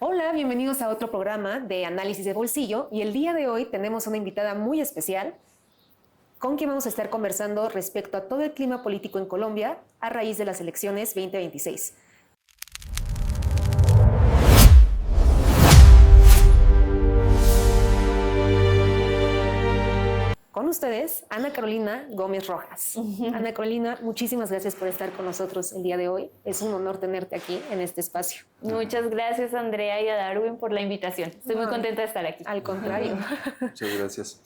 Hola, bienvenidos a otro programa de Análisis de Bolsillo y el día de hoy tenemos una invitada muy especial con quien vamos a estar conversando respecto a todo el clima político en Colombia a raíz de las elecciones 2026. Con ustedes, Ana Carolina Gómez Rojas. Ana Carolina, muchísimas gracias por estar con nosotros el día de hoy. Es un honor tenerte aquí en este espacio. Muchas gracias, Andrea y a Darwin, por la invitación. Estoy muy contenta de estar aquí. Al contrario. Muchas gracias.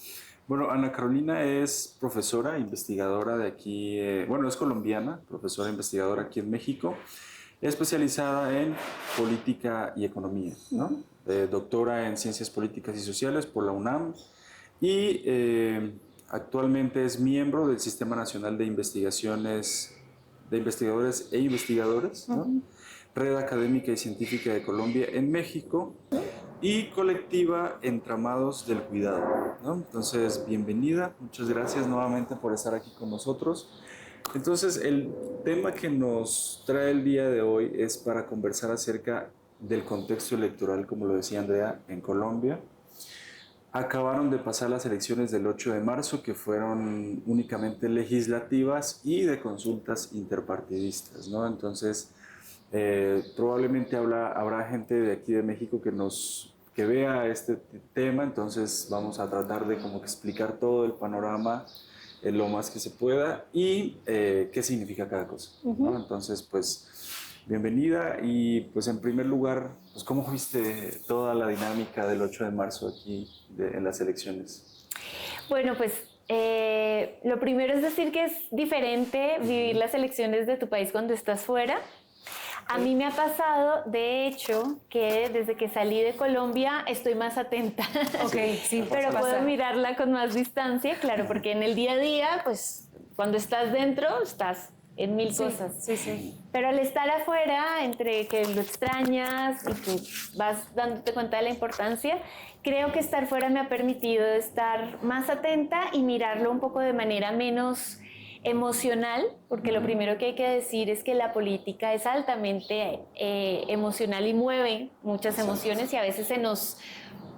Bueno, Ana Carolina es profesora, investigadora de aquí, es colombiana, profesora investigadora aquí en México, especializada en política y economía, ¿no? Doctora en ciencias políticas y sociales por la UNAM y actualmente es miembro del Sistema Nacional de Investigaciones, de Investigadores e Investigadoras, ¿no? Red Académica y Científica de Colombia en México y colectiva Entramados del Cuidado, ¿no? Entonces, bienvenida, muchas gracias nuevamente por estar aquí con nosotros. Entonces, el tema que nos trae el día de hoy es para conversar acerca del contexto electoral, como lo decía Andrea, en Colombia. Acabaron de pasar las elecciones del 8 de marzo, que fueron únicamente legislativas y de consultas interpartidistas, ¿no? Entonces, probablemente habrá gente de aquí de México que vea este tema, entonces vamos a tratar de como explicar todo el panorama lo más que se pueda y qué significa cada cosa, ¿no? Entonces, pues, bienvenida y pues en primer lugar, pues, ¿cómo viste toda la dinámica del 8 de marzo aquí en las elecciones? Bueno, pues lo primero es decir que es diferente vivir las elecciones de tu país cuando estás fuera. A mí me ha pasado, de hecho, que desde que salí de Colombia estoy más atenta. Ok, sí, pero puedo mirarla con más distancia, claro, porque en el día a día, pues cuando estás dentro, estás en mil cosas. Sí, sí. Pero al estar afuera, entre que lo extrañas y que vas dándote cuenta de la importancia, creo que estar fuera me ha permitido estar más atenta y mirarlo un poco de manera menos emocional, porque lo primero que hay que decir es que la política es altamente emocional y mueve muchas emociones y a veces se nos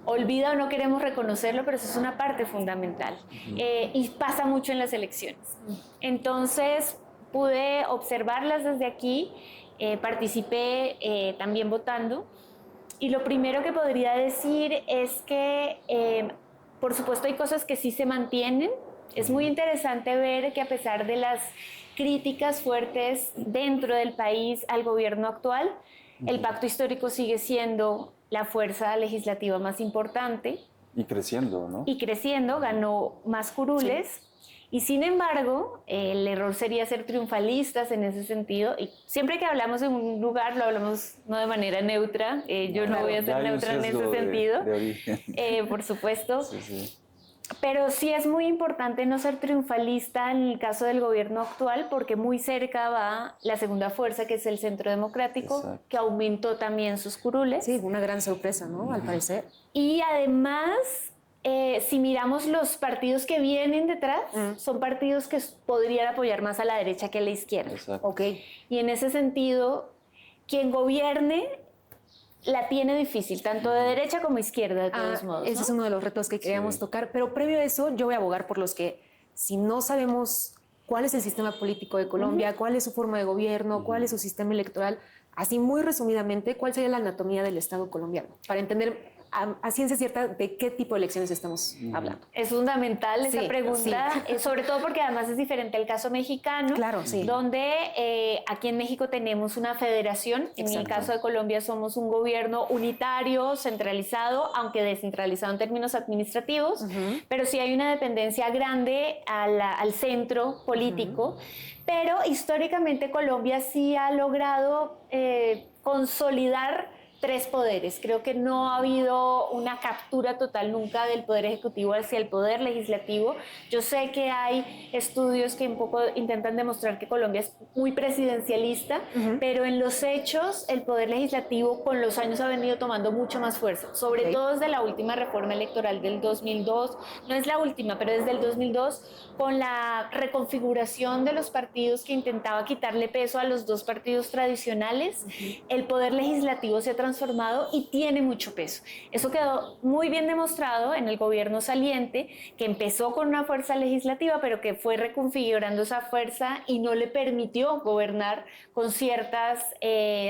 olvida o no queremos reconocerlo, pero eso es una parte fundamental. Y pasa mucho en las elecciones. Entonces, pude observarlas desde aquí, participé también votando. Y lo primero que podría decir es que, por supuesto, hay cosas que sí se mantienen. Es muy interesante ver que a pesar de las críticas fuertes dentro del país al gobierno actual, el pacto histórico sigue siendo la fuerza legislativa más importante. Y creciendo, ¿no? Y creciendo, ganó más curules. Sí. Y sin embargo, el error sería ser triunfalistas en ese sentido. Y siempre que hablamos de un lugar, lo hablamos no de manera neutra. Yo no voy a ser neutra en ese sentido. De origen. Por supuesto. Sí, sí. Pero sí es muy importante no ser triunfalista en el caso del gobierno actual, porque muy cerca va la segunda fuerza, que es el Centro Democrático, exacto, que aumentó también sus curules. Sí, una gran sorpresa, ¿no? Al parecer. Y además, si miramos los partidos que vienen detrás, son partidos que podrían apoyar más a la derecha que a la izquierda. Exacto. Okay. Y en ese sentido, quien gobierne la tiene difícil, tanto de derecha como izquierda, de todos modos. Ese es uno de los retos que queríamos tocar, pero previo a eso yo voy a abogar por los que, si no sabemos cuál es el sistema político de Colombia, cuál es su forma de gobierno, cuál es su sistema electoral, así muy resumidamente, cuál sería la anatomía del Estado colombiano, para entender a ciencia cierta de qué tipo de elecciones estamos hablando. Es fundamental esa pregunta, sobre todo porque además es diferente al caso mexicano, claro, donde aquí en México tenemos una federación. En el caso de Colombia somos un gobierno unitario, centralizado, aunque descentralizado en términos administrativos, pero sí hay una dependencia grande al centro político. Pero históricamente Colombia sí ha logrado consolidar tres poderes. Creo que no ha habido una captura total nunca del poder ejecutivo hacia el poder legislativo. Yo sé que hay estudios que un poco intentan demostrar que Colombia es muy presidencialista, pero en los hechos el poder legislativo con los años ha venido tomando mucho más fuerza, sobre todo desde la última reforma electoral del 2002, no es la última, pero desde el 2002, con la reconfiguración de los partidos que intentaba quitarle peso a los dos partidos tradicionales, el poder legislativo se ha transformado y tiene mucho peso. Eso quedó muy bien demostrado en el gobierno saliente, que empezó con una fuerza legislativa, pero que fue reconfigurando esa fuerza y no le permitió gobernar con ciertas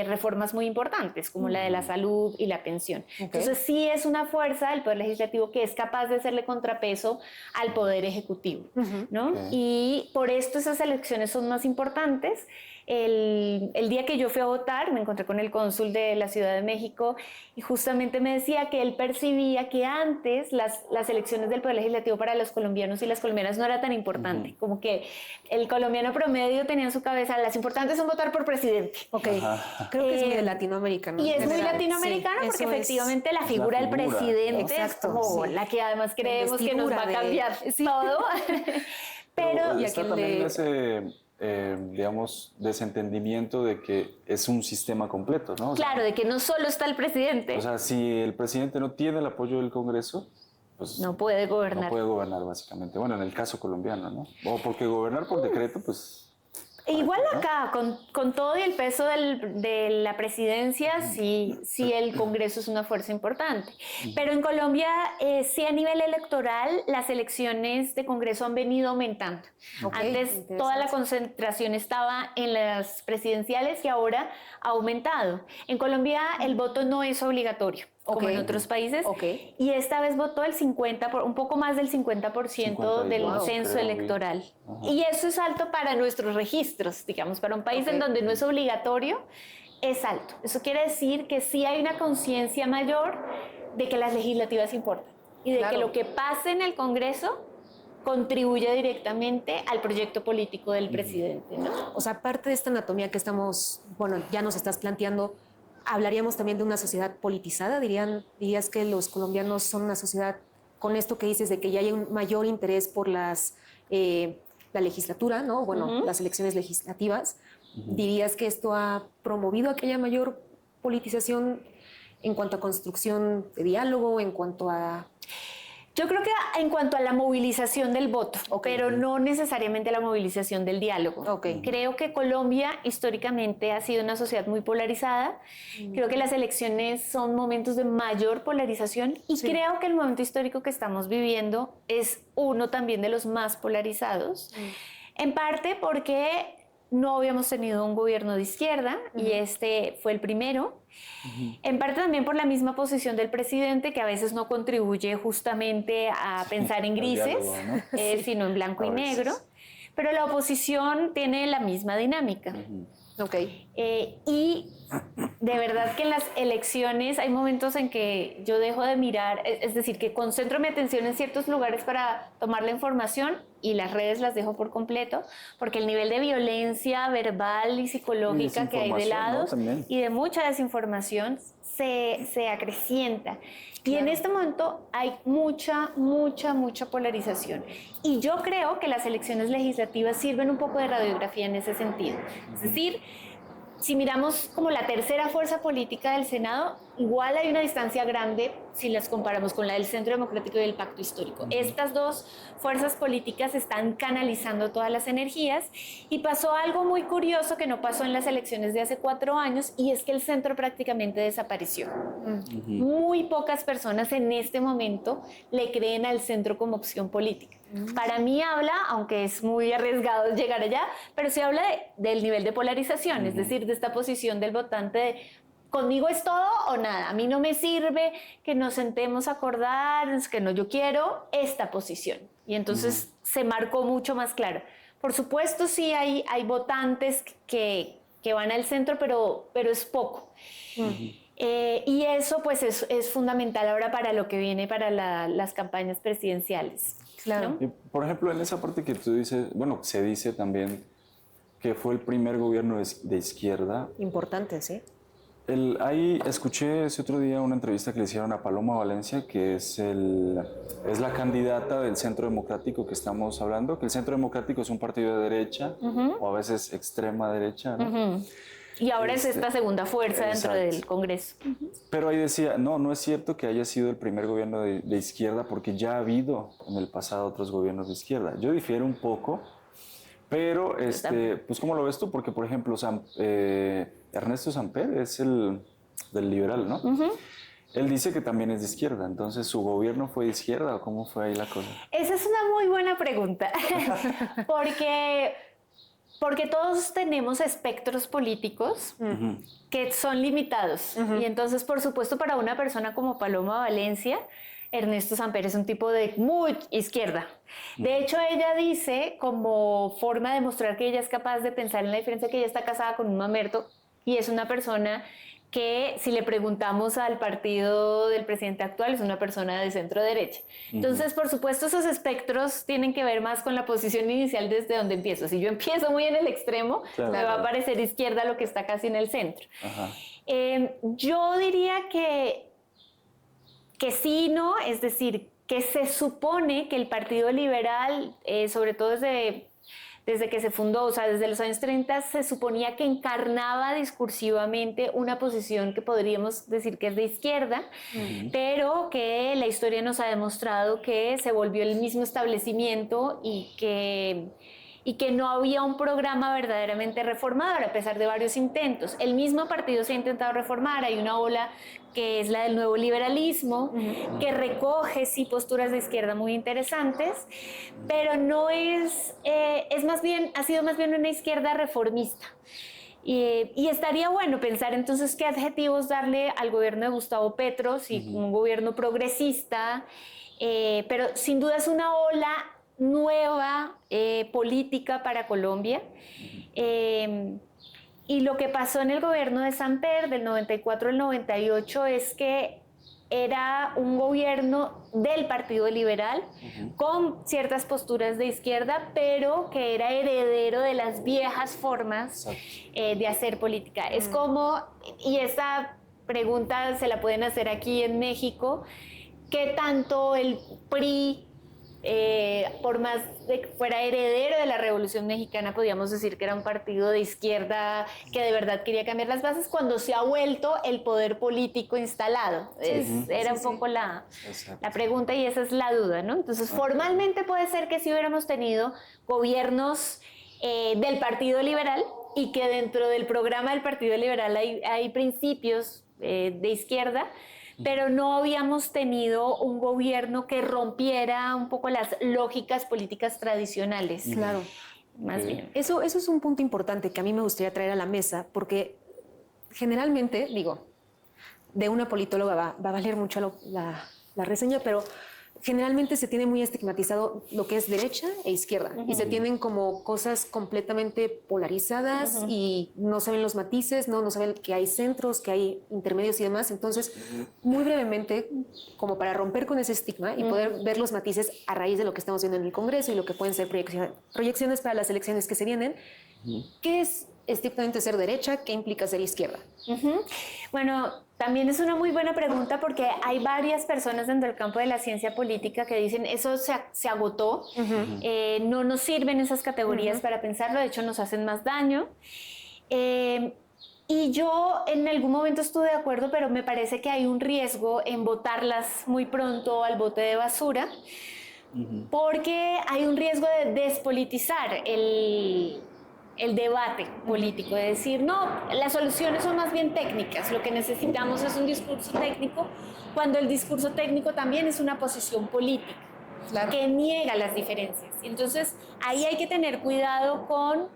reformas muy importantes, como la de la salud y la pensión. Entonces sí es una fuerza del Poder Legislativo que es capaz de hacerle contrapeso al Poder Ejecutivo, ¿no? Y por esto esas elecciones son más importantes. El día que yo fui a votar me encontré con el cónsul de la Ciudad de México y justamente me decía que él percibía que antes las elecciones del Poder Legislativo para los colombianos y las colombianas no era tan importante, como que el colombiano promedio tenía en su cabeza, las importantes son votar por presidente. Creo que es muy de latinoamericano. Y es muy latinoamericano porque efectivamente la figura del presidente es como la que además creemos que nos va a cambiar todo. Pero está también ese digamos, desentendimiento de que es un sistema completo, ¿no? Claro, de que no solo está el presidente. O sea, si el presidente no tiene el apoyo del Congreso, pues no puede gobernar. No puede gobernar, básicamente. Bueno, en el caso colombiano, ¿no? O porque gobernar por decreto, pues... Igual acá, con todo y el peso de la presidencia, sí el Congreso es una fuerza importante. Pero en Colombia, sí a nivel electoral, las elecciones de Congreso han venido aumentando. Antes toda la concentración estaba en las presidenciales y ahora ha aumentado. En Colombia el voto no es obligatorio, como en otros países, y esta vez votó un poco más del 50% del censo electoral. Y eso es alto para nuestros registros, digamos, para un país en donde no es obligatorio, es alto. Eso quiere decir que sí hay una conciencia mayor de que las legislativas importan y de que lo que pase en el Congreso contribuye directamente al proyecto político del presidente, ¿no? O sea, parte de esta anatomía que estamos, bueno, ya nos estás planteando, hablaríamos también de una sociedad politizada. ¿Dirías que los colombianos son una sociedad, con esto que dices, de que ya hay un mayor interés por la legislatura, ¿no? Bueno, las elecciones legislativas. ¿Dirías que esto ha promovido a que haya mayor politización en cuanto a construcción de diálogo, en cuanto a... Yo creo que en cuanto a la movilización del voto, pero no necesariamente la movilización del diálogo. Creo que Colombia históricamente ha sido una sociedad muy polarizada. Creo que las elecciones son momentos de mayor polarización y creo que el momento histórico que estamos viviendo es uno también de los más polarizados. En parte porque no habíamos tenido un gobierno de izquierda y este fue el primero. En parte también por la misma posición del presidente, que a veces no contribuye justamente a pensar en grises, diálogo, ¿no? Sino en blanco y negro. Pero la oposición tiene la misma dinámica. Y de verdad que en las elecciones hay momentos en que yo dejo de mirar, es decir, que concentro mi atención en ciertos lugares para tomar la información y las redes las dejo por completo, porque el nivel de violencia verbal y psicológica que hay de lados, ¿no? Y de mucha desinformación se acrecienta. Y en este momento hay mucha polarización. Y yo creo que las elecciones legislativas sirven un poco de radiografía en ese sentido. Es decir, si miramos como la tercera fuerza política del Senado, igual hay una distancia grande si las comparamos con la del Centro Democrático y el Pacto Histórico. Estas dos fuerzas políticas están canalizando todas las energías y pasó algo muy curioso que no pasó en las elecciones de hace 4 años, y es que el centro prácticamente desapareció. Muy pocas personas en este momento le creen al centro como opción política. Para mí habla, aunque es muy arriesgado llegar allá, pero sí habla del nivel de polarización, es decir, de esta posición del votante de conmigo es todo o nada, a mí no me sirve que nos sentemos a acordar, es que no, yo quiero esta posición. Y entonces se marcó mucho más claro. Por supuesto sí hay votantes que van al centro, pero es poco. Y eso pues es fundamental ahora para lo que viene para las campañas presidenciales. Claro. Y, por ejemplo, en esa parte que tú dices, bueno, se dice también que fue el primer gobierno de izquierda. Importante, sí. Ahí escuché ese otro día una entrevista que le hicieron a Paloma Valencia, que es la candidata del Centro Democrático que estamos hablando, que el Centro Democrático es un partido de derecha o a veces extrema derecha, ¿no? Y ahora es esta segunda fuerza dentro del Congreso. Pero ahí decía, no es cierto que haya sido el primer gobierno de izquierda, porque ya ha habido en el pasado otros gobiernos de izquierda. Yo difiero un poco, pero pues ¿cómo lo ves tú? Porque, por ejemplo, Ernesto Samper es el del liberal, ¿no? Él dice que también es de izquierda, entonces ¿su gobierno fue de izquierda o cómo fue ahí la cosa? Esa es una muy buena pregunta, porque todos tenemos espectros políticos que son limitados. Y entonces, por supuesto, para una persona como Paloma Valencia, Ernesto Samper es un tipo de muy izquierda. De hecho, ella dice, como forma de mostrar que ella es capaz de pensar en la diferencia, que ella está casada con un mamerto y es una persona que, si le preguntamos al partido del presidente actual, es una persona de centro derecha. Entonces, por supuesto, esos espectros tienen que ver más con la posición inicial desde donde empiezo. Si yo empiezo muy en el extremo, me va a parecer izquierda lo que está casi en el centro. Yo diría que sí, no, es decir, que se supone que el Partido Liberal, sobre todo desde que se fundó, o sea, desde los años 30, se suponía que encarnaba discursivamente una posición que podríamos decir que es de izquierda, pero que la historia nos ha demostrado que se volvió el mismo establecimiento y que no había un programa verdaderamente reformador, a pesar de varios intentos. El mismo partido se ha intentado reformar, hay una ola que es la del nuevo liberalismo, que recoge sí posturas de izquierda muy interesantes, pero no ha sido más bien una izquierda reformista. Y estaría bueno pensar entonces qué adjetivos darle al gobierno de Gustavo Petro, si un gobierno progresista, pero sin duda es una ola nueva política para Colombia. Y lo que pasó en el gobierno de Samper del 94 al 98 es que era un gobierno del Partido Liberal con ciertas posturas de izquierda, pero que era heredero de las viejas formas de hacer política. Es como, y esa pregunta se la pueden hacer aquí en México, ¿qué tanto el PRI, por más de que fuera heredero de la Revolución Mexicana, podíamos decir que era un partido de izquierda que de verdad quería cambiar las bases, cuando se ha vuelto el poder político instalado? Era un poco la pregunta, y esa es la duda, ¿no? Entonces, formalmente puede ser que sí hubiéramos tenido gobiernos del Partido Liberal, y que dentro del programa del Partido Liberal hay principios de izquierda, pero no habíamos tenido un gobierno que rompiera un poco las lógicas políticas tradicionales. Claro. Más bien. Eso es un punto importante que a mí me gustaría traer a la mesa, porque generalmente, digo, de una politóloga va a valer mucho la reseña, pero generalmente se tiene muy estigmatizado lo que es derecha e izquierda, y se tienen como cosas completamente polarizadas, y no saben los matices, no saben que hay centros, que hay intermedios y demás. Entonces, muy brevemente, como para romper con ese estigma y poder ver los matices a raíz de lo que estamos viendo en el Congreso y lo que pueden ser proyecciones para las elecciones que se vienen, ¿qué es estrictamente ser derecha? ¿Qué implica ser izquierda? Bueno, también es una muy buena pregunta, porque hay varias personas dentro del campo de la ciencia política que dicen eso se agotó, no nos sirven esas categorías para pensarlo, de hecho nos hacen más daño. Y yo en algún momento estuve de acuerdo, pero me parece que hay un riesgo en botarlas muy pronto al bote de basura, porque hay un riesgo de despolitizar el debate político, de decir, no, las soluciones son más bien técnicas, lo que necesitamos es un discurso técnico, cuando el discurso técnico también es una posición política, que niega las diferencias. Entonces, ahí hay que tener cuidado con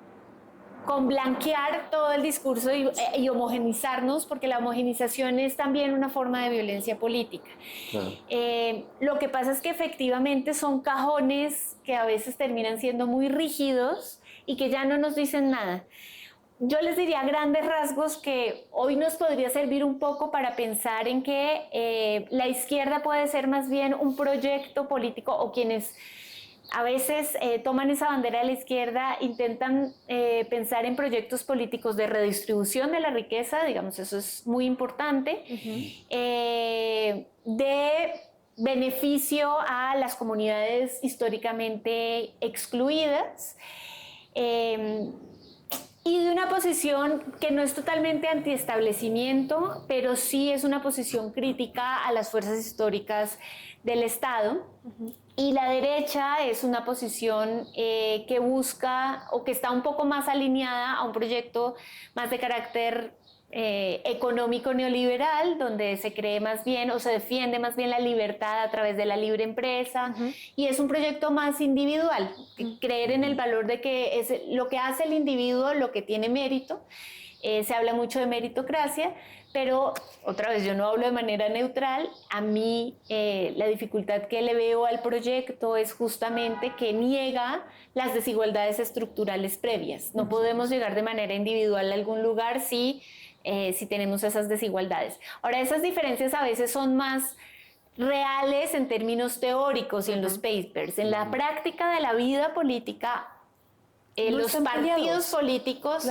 blanquear todo el discurso y homogenizarnos, porque la homogenización es también una forma de violencia política. Lo que pasa es que efectivamente son cajones que a veces terminan siendo muy rígidos y que ya no nos dicen nada. Yo les diría a grandes rasgos que hoy nos podría servir un poco para pensar en que la izquierda puede ser más bien un proyecto político, o quienes a veces toman esa bandera de la izquierda intentan pensar en proyectos políticos de redistribución de la riqueza, digamos, eso es muy importante, de beneficio a las comunidades históricamente excluidas, y de una posición que no es totalmente antiestablecimiento, pero sí es una posición crítica a las fuerzas históricas del Estado. Y la derecha es una posición que busca, o que está un poco más alineada a un proyecto más de carácter económico neoliberal, donde se cree más bien o se defiende más bien la libertad a través de la libre empresa, y es un proyecto más individual, creer en el valor de que es lo que hace el individuo lo que tiene mérito. Se habla mucho de meritocracia, pero otra vez yo no hablo de manera neutral. A mí la dificultad que le veo al proyecto es justamente que niega las desigualdades estructurales previas. No podemos llegar de manera individual a algún lugar si tenemos esas desigualdades. Ahora, esas diferencias a veces son más reales en términos teóricos y en los papers. En la práctica de la vida política, los partidos políticos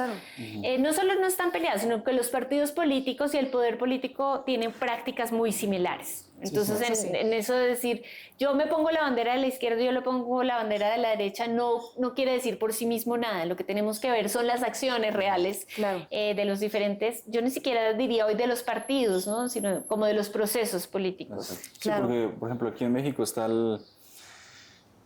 no solo no están peleados, sino que los partidos políticos y el poder político tienen prácticas muy similares. Entonces, en eso de decir, yo me pongo la bandera de la izquierda, yo le pongo la bandera de la derecha, no quiere decir por sí mismo nada. Lo que tenemos que ver son las acciones reales de los diferentes, yo ni siquiera diría hoy de los partidos, ¿no? Sino como de los procesos políticos. Sí, porque, por ejemplo, aquí en México está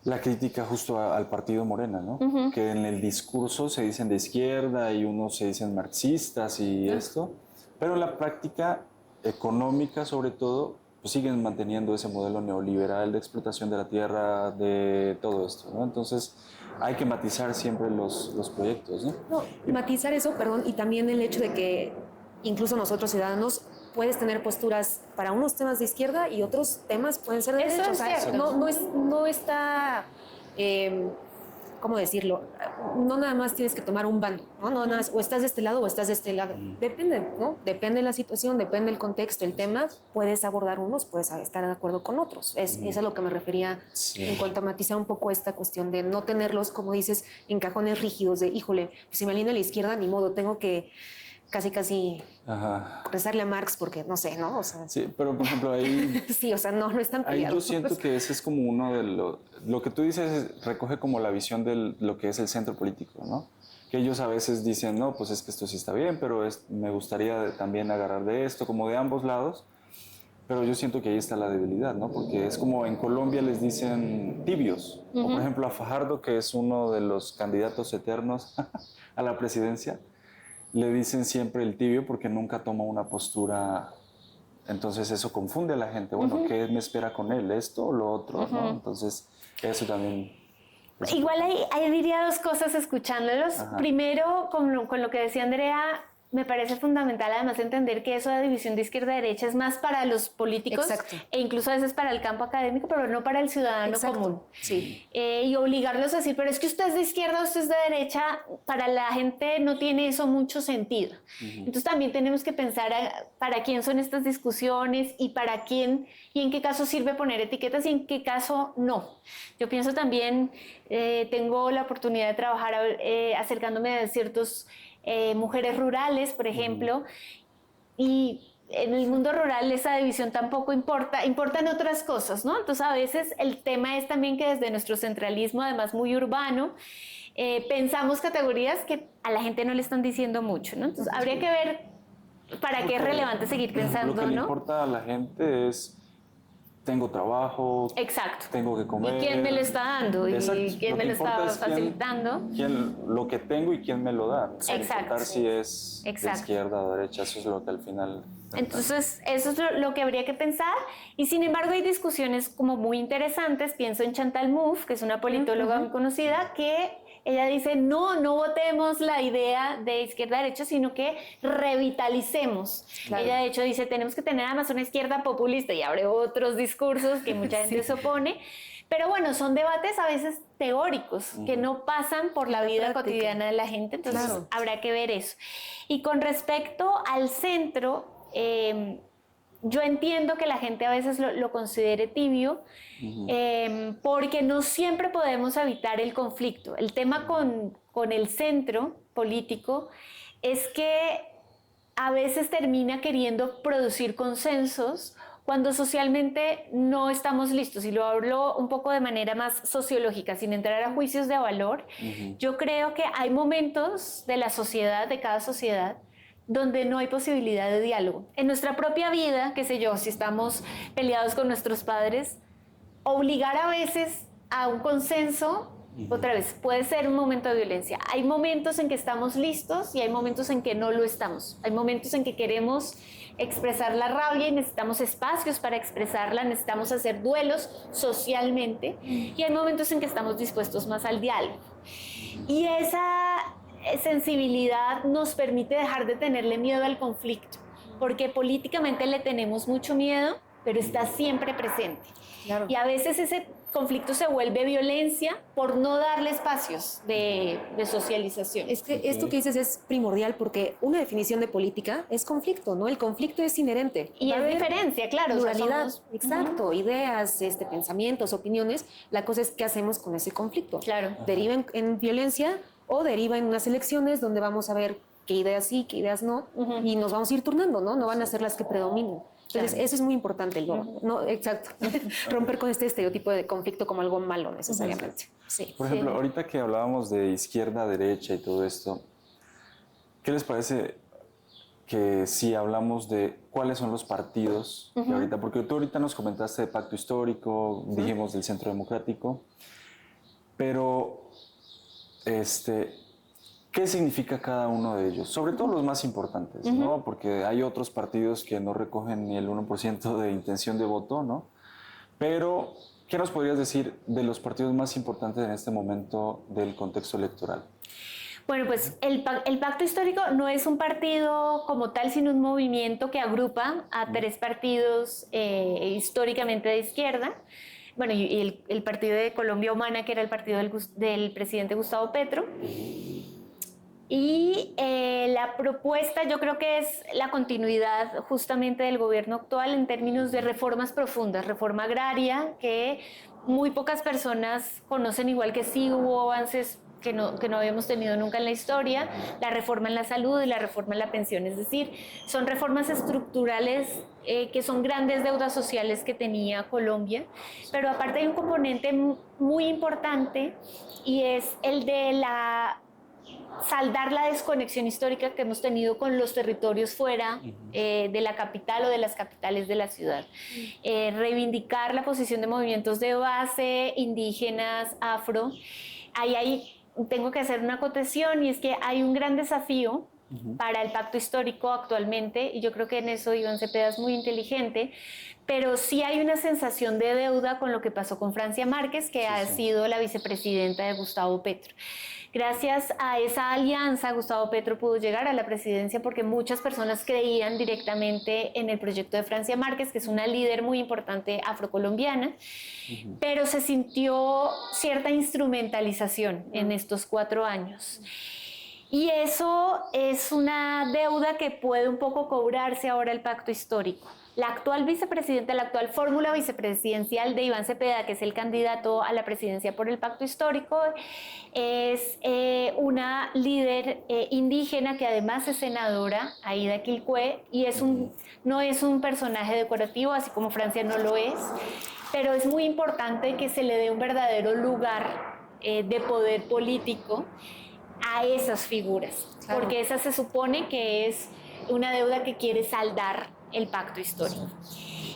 la crítica justo al partido Morena, ¿no? Que en el discurso se dicen de izquierda y unos se dicen marxistas y esto, pero en la práctica económica, sobre todo, pues siguen manteniendo ese modelo neoliberal de explotación de la tierra, de todo esto, ¿no? Entonces hay que matizar siempre los proyectos, ¿no? Matizar eso, perdón, y también el hecho de que incluso nosotros ciudadanos puedes tener posturas para unos temas de izquierda y otros temas pueden ser de derecha. O sea, no está, ¿cómo decirlo? No nada más tienes que tomar un bando, ¿no? No nada más, o estás de este lado o estás de este lado. Depende, ¿no? Depende de la situación, depende del contexto, el tema. Puedes abordar unos, puedes estar de acuerdo con otros. Eso es a lo que me refería en cuanto a matizar un poco esta cuestión de no tenerlos, como dices, en cajones rígidos de, híjole, pues si me alineo a la izquierda, ni modo, tengo que casi rezarle a Marx porque no sé, ¿no? O sea, sí, pero por ejemplo ahí... sí, o sea, no están peleados. Ahí yo siento que ese es como uno de lo que tú dices recoge como la visión de lo que es el centro político, ¿no? Que ellos a veces dicen, no, pues es que esto sí está bien, pero me gustaría también agarrar de esto, como de ambos lados. Pero yo siento que ahí está la debilidad, ¿no? Porque es como en Colombia les dicen tibios. O por ejemplo a Fajardo, que es uno de los candidatos eternos a la presidencia, le dicen siempre el tibio porque nunca toma una postura. Entonces eso confunde a la gente. Bueno, ¿qué me espera con él? ¿Esto o lo otro? ¿No? Entonces eso también... Igual ahí diría dos cosas escuchándolos. Primero, con lo que decía Andrea, me parece fundamental además entender que eso de división de izquierda-derecha es más para los políticos e incluso a veces para el campo académico, pero no para el ciudadano común. Sí. Y obligarlos a decir, pero es que usted es de izquierda, usted es de derecha, para la gente no tiene eso mucho sentido. Entonces también tenemos que pensar para quién son estas discusiones y para quién y en qué caso sirve poner etiquetas y en qué caso no. Yo pienso también, tengo la oportunidad de trabajar acercándome a ciertos mujeres rurales, por ejemplo, y en el mundo rural esa división tampoco importan otras cosas, ¿no? Entonces a veces el tema es también que desde nuestro centralismo, además muy urbano, pensamos categorías que a la gente no le están diciendo mucho, ¿no? Entonces habría que ver para qué es relevante seguir pensando, ¿no? Lo que le importa a la gente es tengo trabajo, tengo que comer. ¿Y quién me lo está dando? ¿Y quién me lo está facilitando? Lo que tengo y quién me lo da. Sin importar si es de izquierda o derecha, eso es lo que al final... Entonces, eso es lo que habría que pensar. Y sin embargo, hay discusiones como muy interesantes. Pienso en Chantal Mouffe, que es una politóloga muy conocida, que ella dice, no votemos la idea de izquierda-derecha, sino que revitalicemos. Ella, de hecho, dice, tenemos que tener además una izquierda populista, y abre otros discursos que mucha gente se opone. Pero bueno, son debates a veces teóricos, que no pasan por la vida cotidiana de la gente, entonces habrá que ver eso. Y con respecto al centro, yo entiendo que la gente a veces lo considere tibio, porque no siempre podemos evitar el conflicto. El tema con el centro político es que a veces termina queriendo producir consensos cuando socialmente no estamos listos. Y lo hablo un poco de manera más sociológica, sin entrar a juicios de valor. Yo creo que hay momentos de la sociedad, de cada sociedad, donde no hay posibilidad de diálogo. En nuestra propia vida, qué sé yo, si estamos peleados con nuestros padres, obligar a veces a un consenso Otra vez, puede ser un momento de violencia. Hay momentos en que estamos listos y hay momentos en que no lo estamos. Hay momentos en que queremos expresar la rabia y necesitamos espacios para expresarla, necesitamos hacer duelos socialmente, y hay momentos en que estamos dispuestos más al diálogo. Y esa sensibilidad nos permite dejar de tenerle miedo al conflicto, porque políticamente le tenemos mucho miedo, pero está siempre presente. Claro. Y a veces ese conflicto se vuelve violencia por no darle espacios de socialización. Es que esto que dices es primordial, porque una definición de política es conflicto, ¿no? El conflicto es inherente. Y es diferencia, claro. Pluralidad, exacto, ideas, pensamientos, opiniones. La cosa es qué hacemos con ese conflicto. Claro. ¿Deriva en violencia o deriva en unas elecciones donde vamos a ver qué ideas sí, qué ideas no, y nos vamos a ir turnando, ¿no? No van a ser las que predominen. Entonces, eso es muy importante, no, exacto, romper con este estereotipo de conflicto como algo malo necesariamente. Sí. Por ejemplo, ahorita que hablábamos de izquierda, derecha y todo esto, ¿qué les parece que si hablamos de cuáles son los partidos que ahorita, porque tú ahorita nos comentaste de Pacto Histórico, dijimos del Centro Democrático, pero ¿qué significa cada uno de ellos? Sobre todo los más importantes, ¿no? Porque hay otros partidos que no recogen ni el 1% de intención de voto, ¿no? Pero, ¿qué nos podrías decir de los partidos más importantes en este momento del contexto electoral? Bueno, pues el Pacto Histórico no es un partido como tal, sino un movimiento que agrupa a 3 partidos históricamente de izquierda. Bueno, y el Partido de Colombia Humana, que era el partido del presidente Gustavo Petro. Y la propuesta yo creo que es la continuidad justamente del gobierno actual en términos de reformas profundas, reforma agraria, que muy pocas personas conocen, igual que sí hubo avances que no habíamos tenido nunca en la historia, la reforma en la salud y la reforma en la pensión. Es decir, son reformas estructurales que son grandes deudas sociales que tenía Colombia, pero aparte hay un componente muy importante y es el de saldar la desconexión histórica que hemos tenido con los territorios fuera de la capital o de las capitales de la ciudad. Reivindicar la posición de movimientos de base, indígenas, afro. Ahí tengo que hacer una acotación, y es que hay un gran desafío para el Pacto Histórico actualmente, y yo creo que en eso Iván Cepeda es muy inteligente, pero sí hay una sensación de deuda con lo que pasó con Francia Márquez, que ha sido la vicepresidenta de Gustavo Petro. Gracias a esa alianza, Gustavo Petro pudo llegar a la presidencia porque muchas personas creían directamente en el proyecto de Francia Márquez, que es una líder muy importante afrocolombiana, pero se sintió cierta instrumentalización en estos 4 años. Y eso es una deuda que puede un poco cobrarse ahora el Pacto Histórico. La actual vicepresidenta, la actual fórmula vicepresidencial de Iván Cepeda, que es el candidato a la presidencia por el Pacto Histórico, es una líder indígena que además es senadora, Aida Quilpué, y no es un personaje decorativo, así como Francia no lo es, pero es muy importante que se le dé un verdadero lugar de poder político a esas figuras, claro, porque esa se supone que es una deuda que quiere saldar el Pacto Histórico.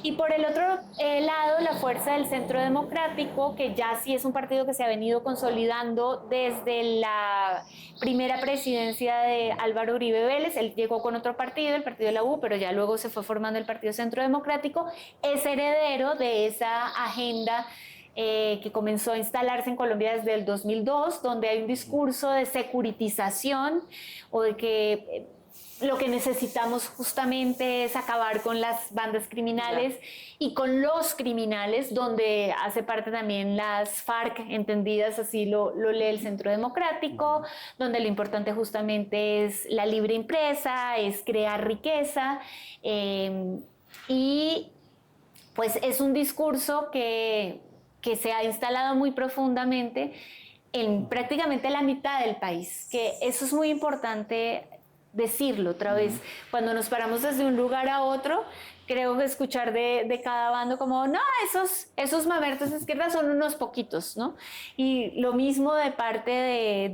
Y por el otro lado, la fuerza del Centro Democrático, que ya sí es un partido que se ha venido consolidando desde la primera presidencia de Álvaro Uribe Vélez. Él llegó con otro partido, el partido de la U, pero ya luego se fue formando el Partido Centro Democrático. Es heredero de esa agenda que comenzó a instalarse en Colombia desde el 2002, donde hay un discurso de securitización o de que lo que necesitamos justamente es acabar con las bandas criminales y con los criminales, donde hace parte también las FARC, entendidas así lo lee el Centro Democrático, donde lo importante justamente es la libre empresa, es crear riqueza, y pues es un discurso que se ha instalado muy profundamente en prácticamente la mitad del país, que eso es muy importante decirlo otra vez. Cuando nos paramos desde un lugar a otro, creo que escuchar de cada bando como, no, esos mamertos de izquierda son unos poquitos, ¿no? Y lo mismo de parte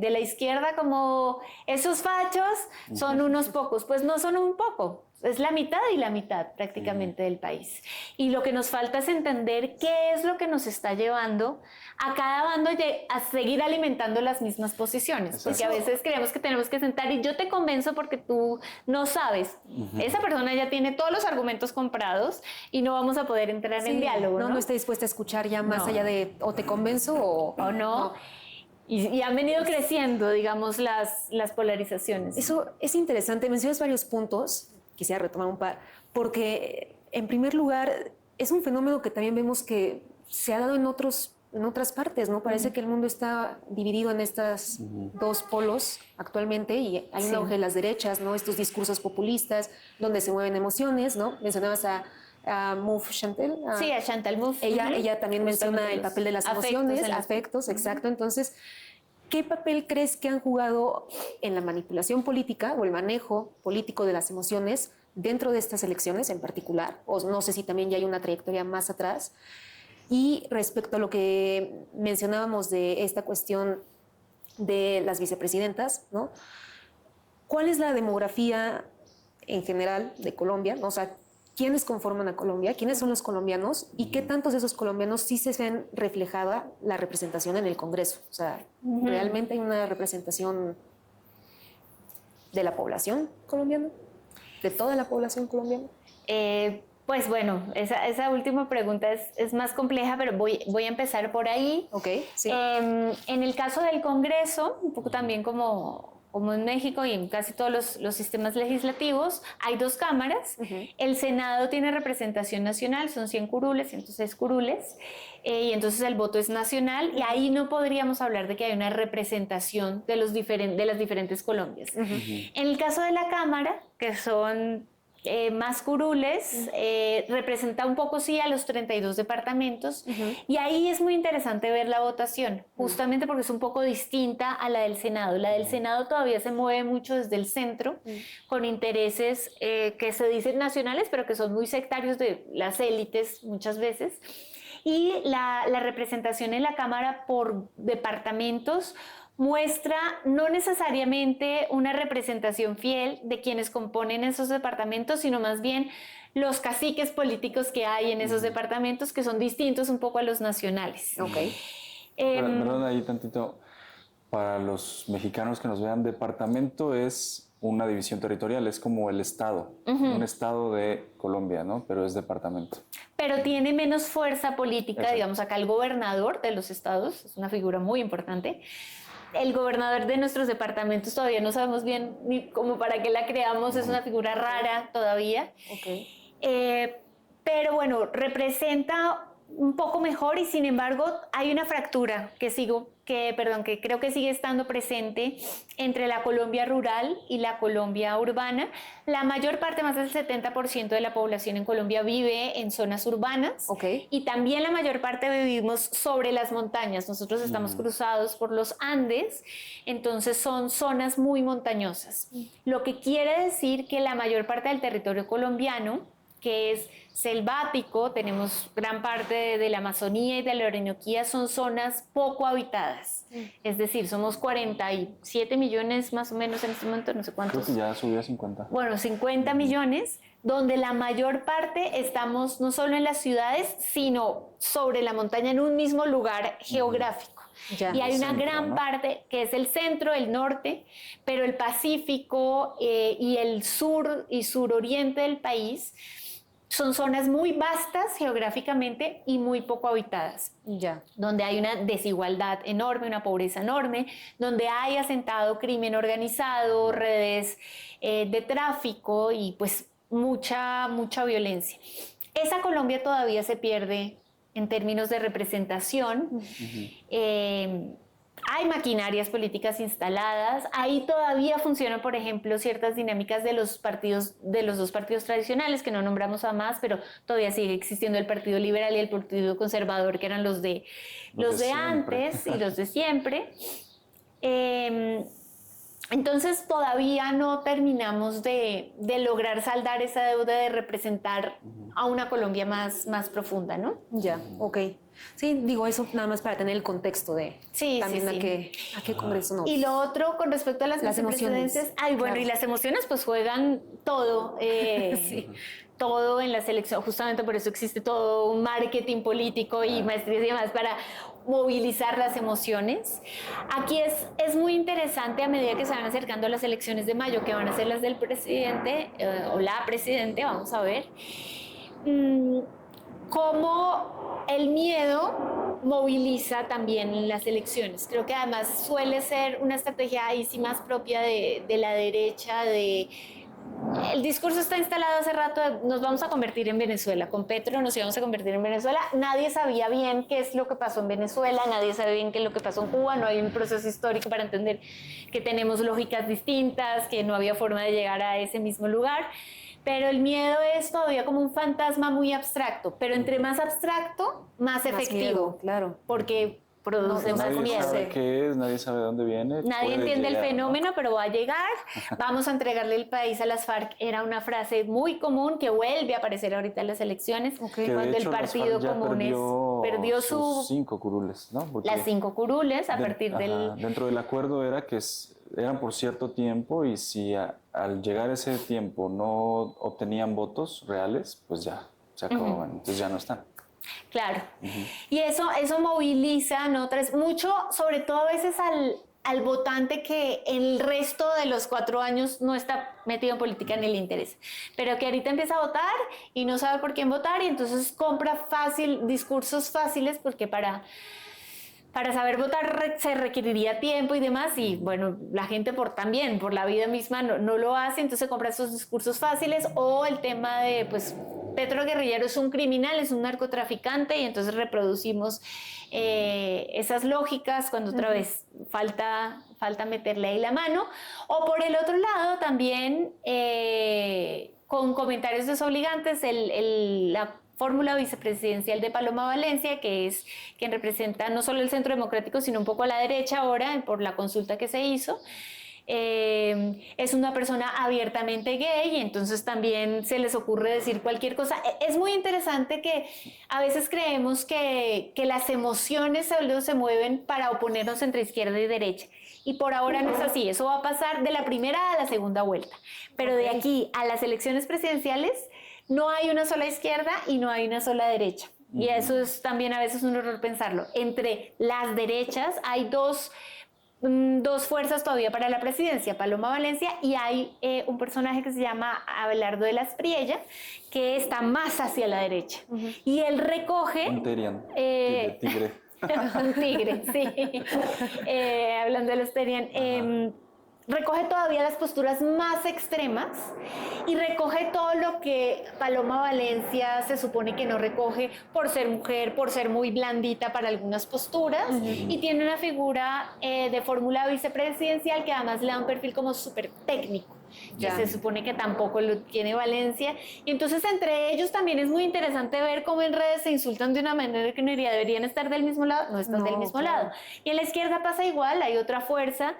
de la izquierda, como esos fachos son unos pocos. Pues no son un poco, es la mitad y la mitad prácticamente del país. Y lo que nos falta es entender qué es lo que nos está llevando a cada bando a seguir alimentando las mismas posiciones. Porque a veces creemos que tenemos que sentar y yo te convenzo porque tú no sabes. Esa persona ya tiene todos los argumentos comprados y no vamos a poder entrar en diálogo. No está dispuesta a escuchar ya más allá de o te convenzo o no. Y han venido creciendo, digamos, las polarizaciones. Eso es interesante. Mencionas varios puntos, quisiera retomar un par, porque en primer lugar es un fenómeno que también vemos que se ha dado en otras partes, ¿no? Parece que el mundo está dividido en estas dos polos actualmente y hay un auge de las derechas, ¿no? Estos discursos populistas donde se mueven emociones, ¿no? Mencionabas a Mouffe Chantal. Sí, a Chantal Mouffe. Ella también menciona el papel de las emociones, afectos, exacto. Entonces, ¿qué papel crees que han jugado en la manipulación política o el manejo político de las emociones dentro de estas elecciones en particular? O no sé si también ya hay una trayectoria más atrás. Y respecto a lo que mencionábamos de esta cuestión de las vicepresidentas, ¿no? ¿Cuál es la demografía en general de Colombia? O sea, ¿quiénes conforman a Colombia? ¿Quiénes son los colombianos? ¿Y qué tantos de esos colombianos sí se ven reflejada la representación en el Congreso? O sea, ¿realmente hay una representación de la población colombiana? ¿De toda la población colombiana? Pues bueno, esa última pregunta es más compleja, pero voy a empezar por ahí. Ok, sí. En el caso del Congreso, un poco también como en México y en casi todos los sistemas legislativos, hay dos cámaras. El Senado tiene representación nacional, son 100 curules, 106 curules, y entonces el voto es nacional, y ahí no podríamos hablar de que hay una representación de las diferentes Colombias. En el caso de la Cámara, que son más curules, representa un poco sí a los 32 departamentos, y ahí es muy interesante ver la votación, justamente porque es un poco distinta a la del Senado. La del Senado todavía se mueve mucho desde el centro, con intereses que se dicen nacionales, pero que son muy sectarios de las élites muchas veces. Y la representación en la Cámara por departamentos muestra no necesariamente una representación fiel de quienes componen esos departamentos, sino más bien los caciques políticos que hay en esos departamentos, que son distintos un poco a los nacionales. Perdón, ahí tantito. Para los mexicanos que nos vean, departamento es una división territorial, es como el estado, un estado de Colombia, ¿no? Pero es departamento. Pero tiene menos fuerza política. Exacto. Digamos, acá el gobernador de los estados es una figura muy importante. El gobernador de nuestros departamentos todavía no sabemos bien ni cómo para qué la creamos, es una figura rara todavía. Pero bueno, representa un poco mejor, y sin embargo hay una fractura que creo que sigue estando presente entre la Colombia rural y la Colombia urbana. La mayor parte, más del 70% de la población en Colombia vive en zonas urbanas, y también la mayor parte vivimos sobre las montañas. Nosotros estamos cruzados por los Andes, entonces son zonas muy montañosas, lo que quiere decir que la mayor parte del territorio colombiano, que es selvático, tenemos gran parte de la Amazonía y de la Orinoquía, son zonas poco habitadas. Es decir, somos 47 millones más o menos en este momento, no sé cuántos. Creo que ya subió a 50. Bueno, 50 millones, donde la mayor parte estamos no solo en las ciudades, sino sobre la montaña en un mismo lugar geográfico. Y hay una gran parte que es el centro, el norte, pero el Pacífico y el sur y suroriente del país son zonas muy vastas geográficamente y muy poco habitadas, donde hay una desigualdad enorme, una pobreza enorme, donde hay asentado crimen organizado, redes de tráfico y pues mucha violencia. Esa Colombia todavía se pierde en términos de representación. Hay maquinarias políticas instaladas, ahí todavía funcionan, por ejemplo, ciertas dinámicas de los dos partidos tradicionales, que no nombramos a más, pero todavía sigue existiendo el Partido Liberal y el Partido Conservador, que eran los de antes y los de siempre. Entonces todavía no terminamos de lograr saldar esa deuda de representar a una Colombia más profunda, ¿no? Ya, ok. Sí, digo eso nada más para tener el contexto de también sí. A qué congreso nos... Y lo otro con respecto a las emociones. Bueno, claro. y las emociones pues juegan todo. Sí. Todo en la selección, justamente por eso existe todo un marketing político y maestrías y demás para movilizar las emociones. Aquí es muy interesante a medida que se van acercando las elecciones de mayo, que van a ser las del presidente o la presidente, vamos a ver, cómo el miedo moviliza también las elecciones. Creo que además suele ser una estrategia ahí sí más propia de la derecha, el discurso está instalado hace rato, nos vamos a convertir en Venezuela, con Petro nos íbamos a convertir en Venezuela, nadie sabía bien qué es lo que pasó en Venezuela, nadie sabe bien qué es lo que pasó en Cuba, no hay un proceso histórico para entender que tenemos lógicas distintas, que no había forma de llegar a ese mismo lugar, pero el miedo es todavía como un fantasma muy abstracto, pero entre más abstracto, más efectivo, miedo, claro. Porque produce más miedo. Nadie sabe qué es, nadie sabe de dónde viene. Nadie entiende el fenómeno, ¿no? Pero va a llegar. Vamos a entregarle el país a las FARC. Era una frase muy común que vuelve a aparecer ahorita en las elecciones. Cuando el Partido Comunes perdió sus 5 curules, ¿no? Porque las 5 curules a partir del... Dentro del acuerdo era que eran por cierto tiempo y si al llegar ese tiempo no obtenían votos reales, pues ya se acababan. Entonces ya no están. Claro. Y eso moviliza, ¿no? Mucho, sobre todo a veces al votante que el resto de los 4 años no está metido en política ni le interesa, pero que ahorita empieza a votar y no sabe por quién votar y entonces compra discursos fáciles porque para saber votar se requeriría tiempo y demás, y bueno, la gente por la vida misma no lo hace, entonces compra esos discursos fáciles, o el tema de, pues, Petro Guerrillero es un criminal, es un narcotraficante, y entonces reproducimos esas lógicas cuando otra vez falta meterle ahí la mano, o por el otro lado también con comentarios desobligantes, la fórmula vicepresidencial de Paloma Valencia, que es quien representa no solo el Centro Democrático, sino un poco a la derecha ahora, por la consulta que se hizo. Es una persona abiertamente gay y entonces también se les ocurre decir cualquier cosa. Es muy interesante que a veces creemos que las emociones se mueven para oponernos entre izquierda y derecha. Y por ahora no es así, eso va a pasar de la primera a la segunda vuelta. Pero de aquí a las elecciones presidenciales no hay una sola izquierda y no hay una sola derecha. Y eso es también a veces un error pensarlo. Entre las derechas hay dos fuerzas todavía para la presidencia, Paloma Valencia, y hay un personaje que se llama Abelardo de las Priella, que está más hacia la derecha. Y él recoge... Un Terian, tigre. Un tigre, sí. Hablando de los Terian... recoge todavía las posturas más extremas y recoge todo lo que Paloma Valencia se supone que no recoge por ser mujer, por ser muy blandita para algunas posturas, y tiene una figura de fórmula vicepresidencial que además le da un perfil como súper técnico, que se supone que tampoco lo tiene Valencia, y entonces entre ellos también es muy interesante ver cómo en redes se insultan de una manera que no diría, deberían estar del mismo lado, no están del mismo lado. Y en la izquierda pasa igual, hay otra fuerza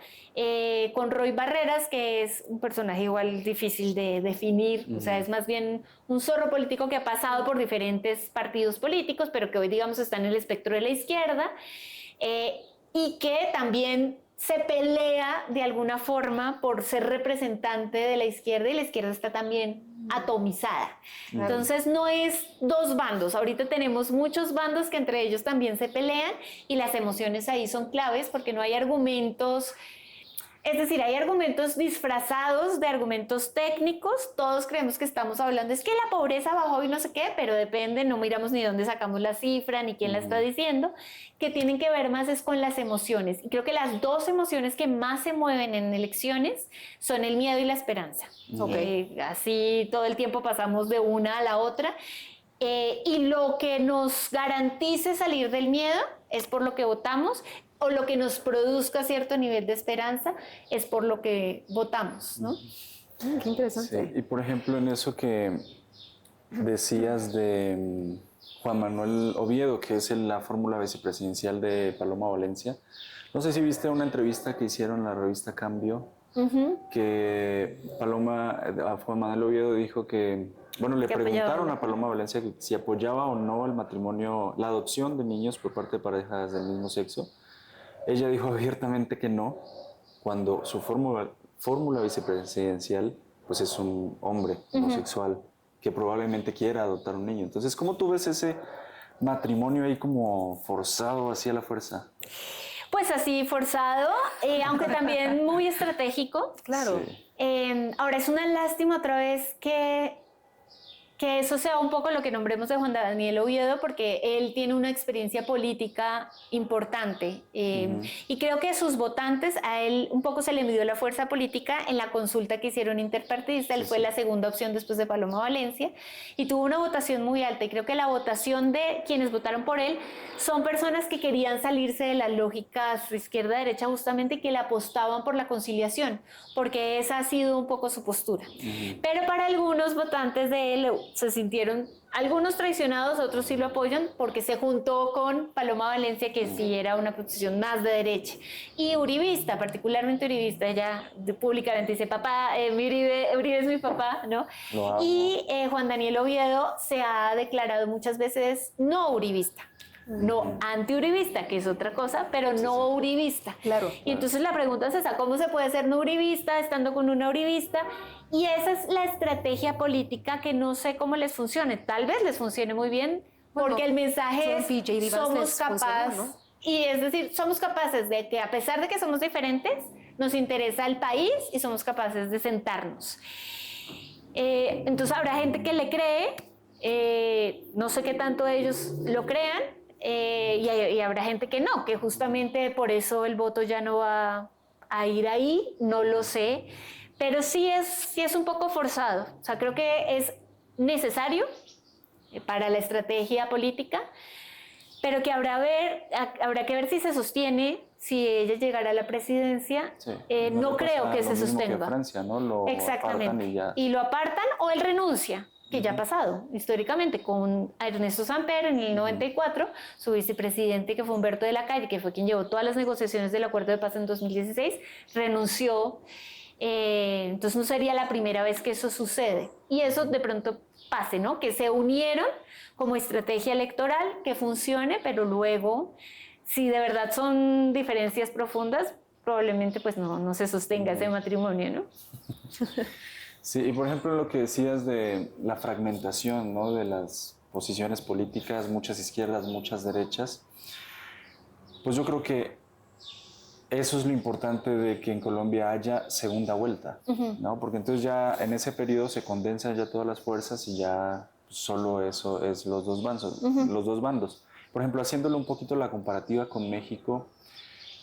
con Roy Barreras, que es un personaje igual difícil de definir, o sea, es más bien un zorro político que ha pasado por diferentes partidos políticos, pero que hoy, digamos, está en el espectro de la izquierda, y que también se pelea de alguna forma por ser representante de la izquierda, y la izquierda está también atomizada. Entonces no es dos bandos, ahorita tenemos muchos bandos que entre ellos también se pelean, y las emociones ahí son claves porque no hay argumentos. Es decir, hay argumentos disfrazados de argumentos técnicos, todos creemos que estamos hablando, es que la pobreza bajó y no sé qué, pero depende, no miramos ni dónde sacamos la cifra, ni quién la está diciendo, que tienen que ver más es con las emociones. Y creo que las dos emociones que más se mueven en elecciones son el miedo y la esperanza. Así todo el tiempo pasamos de una a la otra. Y lo que nos garantice salir del miedo es por lo que votamos, o lo que nos produzca cierto nivel de esperanza es por lo que votamos, ¿no? Qué interesante. Sí. Y por ejemplo, en eso que decías de Juan Manuel Oviedo, que es la fórmula vicepresidencial de Paloma Valencia, no sé si viste una entrevista que hicieron en la revista Cambio, que Juan Manuel Oviedo dijo que Bueno, le que preguntaron apoyaba. a Paloma Valencia que si apoyaba o no el matrimonio, la adopción de niños por parte de parejas del mismo sexo. Ella dijo abiertamente que no, cuando su fórmula vicepresidencial pues es un hombre homosexual que probablemente quiera adoptar un niño. Entonces, ¿cómo tú ves ese matrimonio ahí como forzado así a la fuerza? Pues así forzado, aunque también muy estratégico. Claro. Sí. Ahora es una lástima otra vez que eso sea un poco lo que nombremos de Juan Daniel Oviedo, porque él tiene una experiencia política importante y creo que sus votantes, a él un poco se le midió la fuerza política en la consulta que hicieron interpartidista. Él fue la segunda opción después de Paloma Valencia y tuvo una votación muy alta, y creo que la votación de quienes votaron por él son personas que querían salirse de las lógicas izquierda-derecha justamente, y que le apostaban por la conciliación, porque esa ha sido un poco su postura. Pero para algunos votantes de él se sintieron algunos traicionados, otros sí lo apoyan porque se juntó con Paloma Valencia, que sí era una posición más de derecha, y uribista, particularmente uribista. Ella públicamente dice: papá, Uribe es mi papá, ¿no? Y Juan Daniel Oviedo se ha declarado muchas veces no uribista. No antiuribista, que es otra cosa, pero no uribista. Claro. Y entonces la pregunta es esa: ¿cómo se puede ser no uribista estando con una uribista? Y esa es la estrategia política que no sé cómo les funcione. Tal vez les funcione muy bien, porque el mensaje es: somos capaces, ¿no? Y es decir, somos capaces de que, a pesar de que somos diferentes, nos interesa el país y somos capaces de sentarnos. Entonces habrá gente que le cree, no sé qué tanto ellos lo crean, y habrá gente que no, que justamente por eso el voto ya no va a ir ahí, no lo sé, pero sí es un poco forzado. O sea, creo que es necesario para la estrategia política, pero que habrá que ver si se sostiene, si ella llegara a la presidencia. No creo que se sostenga. Que Francia, ¿no? Lo exactamente. Y lo apartan, o él renuncia, que ya ha pasado históricamente con Ernesto Samper en el 94, su vicepresidente, que fue Humberto de la Calle, que fue quien llevó todas las negociaciones del acuerdo de paz en 2016, renunció. Entonces no sería la primera vez que eso sucede, y eso de pronto pase, ¿no? Que se unieron como estrategia electoral, que funcione, pero luego, si de verdad son diferencias profundas, probablemente pues no se sostenga ese matrimonio, ¿no? Sí, y por ejemplo lo que decías de la fragmentación, ¿no? De las posiciones políticas, muchas izquierdas, muchas derechas, pues yo creo que eso es lo importante de que en Colombia haya segunda vuelta, ¿no? Porque entonces ya en ese periodo se condensan ya todas las fuerzas y ya solo eso es los dos bandos. Por ejemplo, haciéndole un poquito la comparativa con México,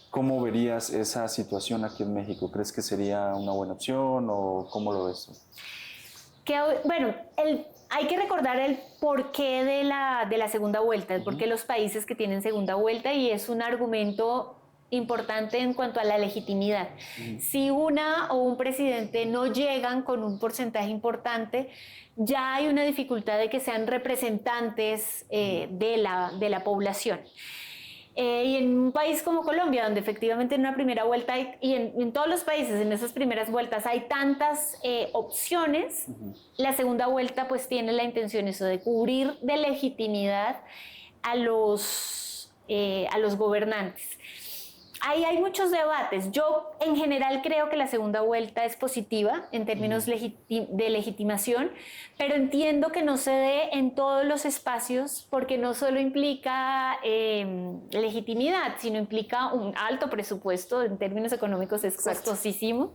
¿cómo verías esa situación aquí en México? ¿Crees que sería una buena opción o cómo lo ves tú? Bueno, hay que recordar el porqué de la segunda vuelta, el porqué los países que tienen segunda vuelta, y es un argumento importante en cuanto a la legitimidad. Si una o un presidente no llegan con un porcentaje importante, ya hay una dificultad de que sean representantes de la población. Y en un país como Colombia, donde efectivamente en una primera vuelta y en todos los países en esas primeras vueltas hay tantas opciones, la segunda vuelta pues tiene la intención eso de cubrir de legitimidad a los gobernantes. Ahí hay muchos debates. Yo en general creo que la segunda vuelta es positiva en términos de legitimación, pero entiendo que no se dé en todos los espacios, porque no solo implica legitimidad, sino implica un alto presupuesto. En términos económicos es costosísimo.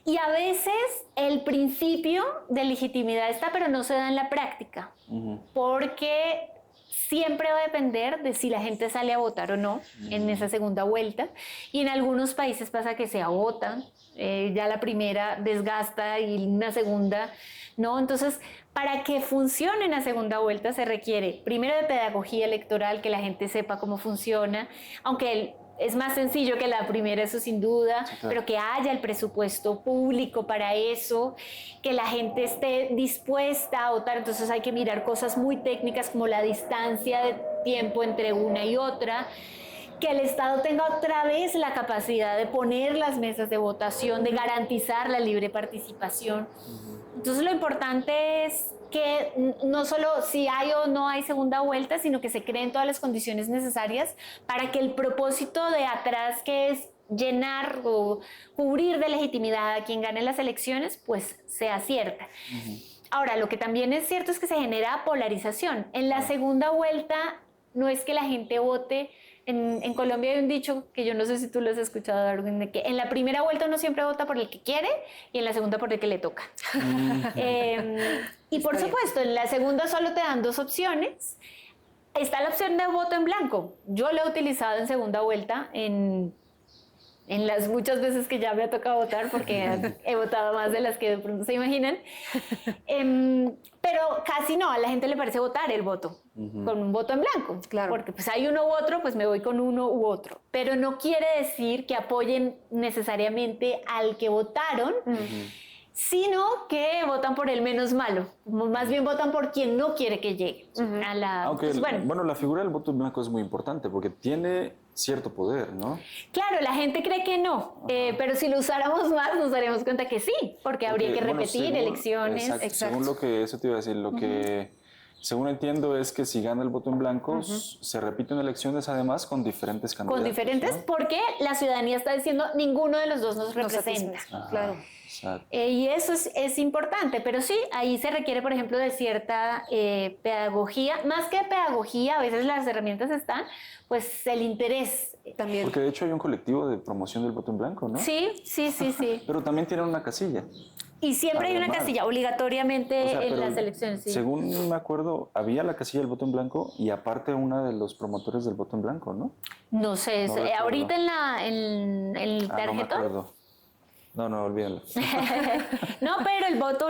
Y a veces el principio de legitimidad está, pero no se da en la práctica, porque siempre va a depender de si la gente sale a votar o no en esa segunda vuelta. Y en algunos países pasa que se agota, ya la primera desgasta y una segunda no. Entonces, para que funcione una segunda vuelta se requiere primero de pedagogía electoral, que la gente sepa cómo funciona, aunque es más sencillo que la primera, eso sin duda, sí, claro, pero que haya el presupuesto público para eso, que la gente esté dispuesta a votar. Entonces hay que mirar cosas muy técnicas como la distancia de tiempo entre una y otra, que el Estado tenga otra vez la capacidad de poner las mesas de votación, de garantizar la libre participación. Entonces lo importante es que no solo si hay o no hay segunda vuelta, sino que se creen todas las condiciones necesarias para que el propósito de atrás, que es llenar o cubrir de legitimidad a quien gane las elecciones, pues sea cierta. Ahora, lo que también es cierto es que se genera polarización. En la segunda vuelta no es que la gente vote. En Colombia hay un dicho que yo no sé si tú lo has escuchado, Darwin, de que en la primera vuelta uno siempre vota por el que quiere y en la segunda por el que le toca. Y por supuesto, en la segunda solo te dan dos opciones. Está la opción de voto en blanco. Yo lo he utilizado en segunda vuelta en las muchas veces que ya me ha tocado votar, porque he votado más de las que de pronto se imaginan. Pero casi no, a la gente le parece votar el voto, con un voto en blanco. Claro. Porque pues hay uno u otro, pues me voy con uno u otro. Pero no quiere decir que apoyen necesariamente al que votaron, sino que votan por el menos malo. Más bien votan por quien no quiere que llegue. Aunque, pues, bueno, la figura del voto en blanco es muy importante porque tiene cierto poder, ¿no? Claro, la gente cree que no, pero si lo usáramos más nos daríamos cuenta que sí, porque habría que repetir elecciones. Exacto. Según lo que, eso te iba a decir, lo que según entiendo es que si gana el voto en blanco, se repiten elecciones además con diferentes candidatos. Con diferentes, ¿no? Porque la ciudadanía está diciendo ninguno de los dos nos representa. Claro. Y eso es importante, pero sí, ahí se requiere, por ejemplo, de cierta pedagogía. Más que pedagogía, a veces las herramientas están, pues el interés también. Porque de hecho hay un colectivo de promoción del voto en blanco, ¿no? Sí. Pero también tienen una casilla. Y siempre hay una casilla, obligatoriamente en las elecciones. Sí. Según me acuerdo, había la casilla del voto en blanco y aparte una de los promotores del voto en blanco, ¿no? No sé, ahorita en el tarjetón. No me acuerdo. No, olvídalo. No, pero el voto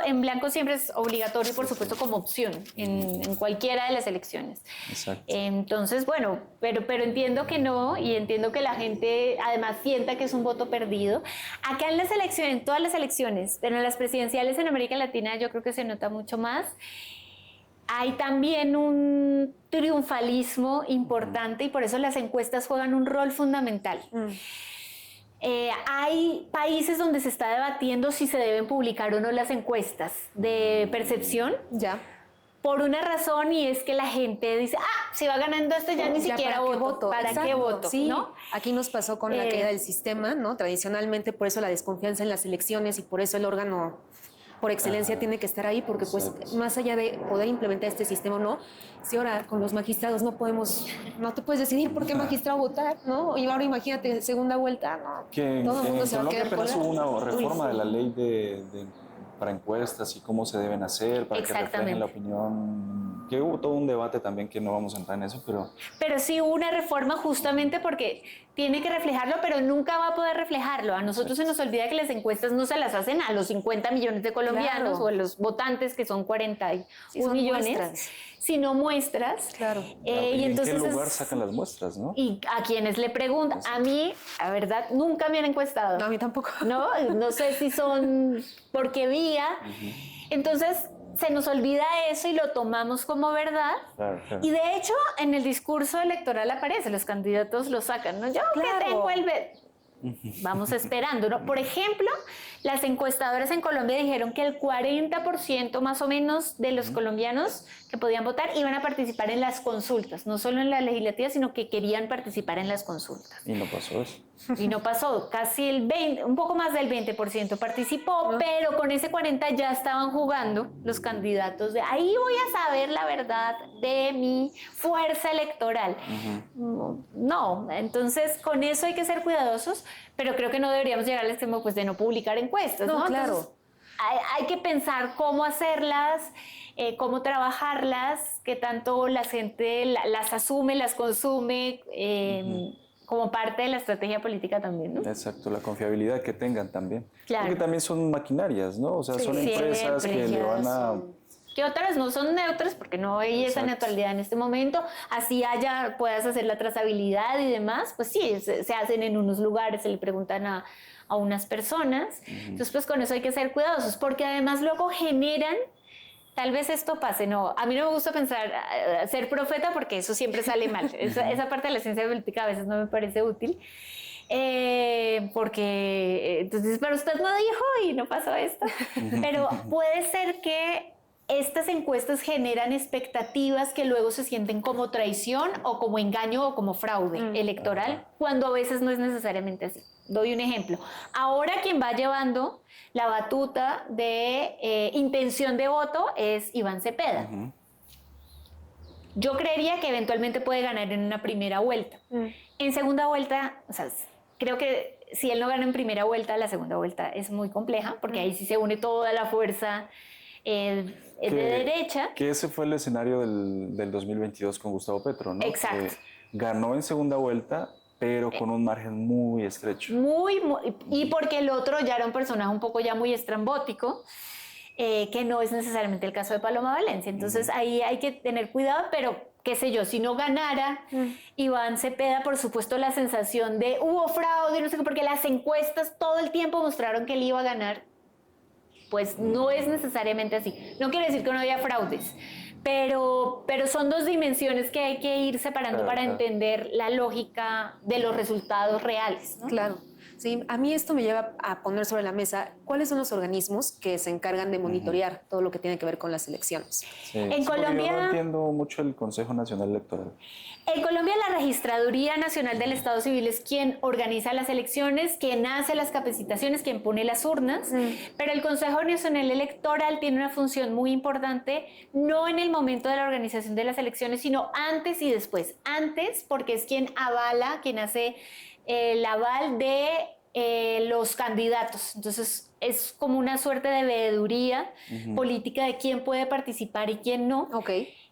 en blanco siempre es obligatorio, por supuesto, como opción en cualquiera de las elecciones. Exacto. Entonces, bueno, pero entiendo que no, y entiendo que la gente además sienta que es un voto perdido. Acá en las elecciones, en todas las elecciones, pero en las presidenciales en América Latina yo creo que se nota mucho más. Hay también un triunfalismo importante y por eso las encuestas juegan un rol fundamental. Hay países donde se está debatiendo si se deben publicar o no las encuestas de percepción. Ya. Por una razón, y es que la gente dice, si va ganando esto ya ni siquiera voto. ¿Para qué voto? Sí, ¿no? Aquí nos pasó con la caída del sistema, ¿no? Tradicionalmente, por eso la desconfianza en las elecciones y por eso el órgano por excelencia tiene que estar ahí, porque pues más allá de poder implementar este sistema o no, si ahora con los magistrados no te puedes decidir por qué magistrado votar, ¿no? Y ahora imagínate, segunda vuelta, ¿no? Todo el mundo se va a quedar apenas hubo una reforma de la ley para encuestas y cómo se deben hacer, para que reflejen la opinión, que hubo todo un debate también que no vamos a entrar en eso, Pero sí hubo una reforma justamente porque tiene que reflejarlo, pero nunca va a poder reflejarlo. A nosotros se nos olvida que las encuestas no se las hacen a los 50 millones de colombianos o a los votantes, que son 41 millones, muestras. Sino muestras. Claro. ¿Y entonces en qué lugar sacan las muestras, no? Y a quienes le preguntan. A mí, la verdad, nunca me han encuestado. No, a mí tampoco. No sé si son por qué vía. Entonces, se nos olvida eso y lo tomamos como verdad. Claro. Y de hecho, en el discurso electoral aparece, los candidatos lo sacan, ¿no? Yo que tengo Vamos esperando, ¿no? Por ejemplo, las encuestadoras en Colombia dijeron que el 40% más o menos de los colombianos que podían votar iban a participar en las consultas, no solo en la legislativa, sino que querían participar en las consultas. Y no pasó eso. Y no pasó, casi un poco más del 20% participó, pero con ese 40% ya estaban jugando los candidatos de ahí voy a saber la verdad de mi fuerza electoral. No, entonces con eso hay que ser cuidadosos, pero creo que no deberíamos llegar al extremo pues, de no publicar encuestas, ¿no? Claro. Entonces, hay que pensar cómo hacerlas, cómo trabajarlas, qué tanto la gente las asume, las consume, como parte de la estrategia política también, ¿no? Exacto, la confiabilidad que tengan también. Claro. Porque también son maquinarias, ¿no? O sea, son empresas que le van a... Que otras no son neutras porque no hay esa neutralidad en este momento. Así puedas hacer la trazabilidad y demás, pues sí, se hacen en unos lugares, se le preguntan a unas personas. Entonces, pues con eso hay que ser cuidadosos, porque además luego generan, tal vez esto pase, no, a mí no me gusta pensar, ser profeta porque eso siempre sale mal. Esa parte de la ciencia política a veces no me parece útil. Porque entonces, pero usted no dijo y no pasó esto. Pero puede ser que estas encuestas generan expectativas que luego se sienten como traición o como engaño o como fraude electoral, cuando a veces no es necesariamente así. Doy un ejemplo. Ahora quien va llevando la batuta de intención de voto es Iván Cepeda. Yo creería que eventualmente puede ganar en una primera vuelta. En segunda vuelta, o sea, creo que si él no gana en primera vuelta, la segunda vuelta es muy compleja, porque ahí sí se une toda la fuerza de derecha. Que ese fue el escenario del 2022 con Gustavo Petro, ¿no? Exacto. Que ganó en segunda vuelta, pero con un margen muy estrecho. Y porque el otro ya era un personaje un poco ya muy estrambótico, que no es necesariamente el caso de Paloma Valencia. Entonces ahí hay que tener cuidado, pero qué sé yo, si no ganara Iván Cepeda, por supuesto la sensación de hubo fraude, no sé qué, porque las encuestas todo el tiempo mostraron que él iba a ganar, pues no es necesariamente así. No quiere decir que no haya fraudes, pero son dos dimensiones que hay que ir separando para entender la lógica de los resultados reales, ¿no? Claro. Sí, a mí esto me lleva a poner sobre la mesa cuáles son los organismos que se encargan de monitorear todo lo que tiene que ver con las elecciones. Sí, en Colombia, yo no entiendo mucho el Consejo Nacional Electoral. En Colombia la Registraduría Nacional del Estado Civil es quien organiza las elecciones, quien hace las capacitaciones, quien pone las urnas, pero el Consejo Nacional Electoral tiene una función muy importante, no en el momento de la organización de las elecciones, sino antes y después. Antes, porque es quien avala, quien hace el aval de los candidatos. Entonces es como una suerte de veeduría política de quién puede participar y quién no.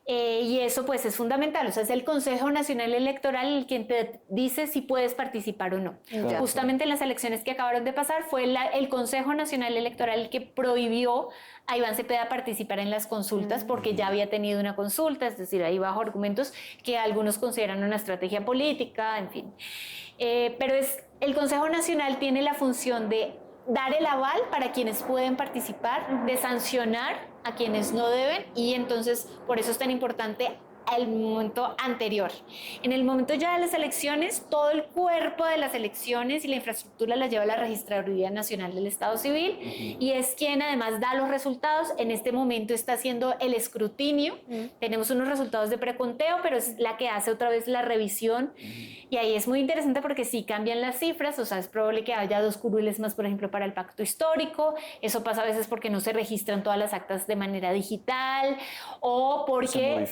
Y eso pues es fundamental, o sea, es el Consejo Nacional Electoral el quien te dice si puedes participar o no. Justamente en las elecciones que acabaron de pasar fue el Consejo Nacional Electoral el que prohibió a Iván Cepeda participar en las consultas porque ya había tenido una consulta, es decir, ahí bajo argumentos que algunos consideran una estrategia política, en fin. Pero el Consejo Nacional tiene la función de dar el aval para quienes pueden participar, de sancionar a quienes no deben, y entonces por eso es tan importante el momento anterior. En el momento ya de las elecciones, todo el cuerpo de las elecciones y la infraestructura la lleva la Registraduría Nacional del Estado Civil y es quien además da los resultados. En este momento está haciendo el escrutinio. Tenemos unos resultados de preconteo, pero es la que hace otra vez la revisión y ahí es muy interesante porque sí cambian las cifras, o sea, es probable que haya 2 curules más, por ejemplo, para el pacto histórico. Eso pasa a veces porque no se registran todas las actas de manera digital o porque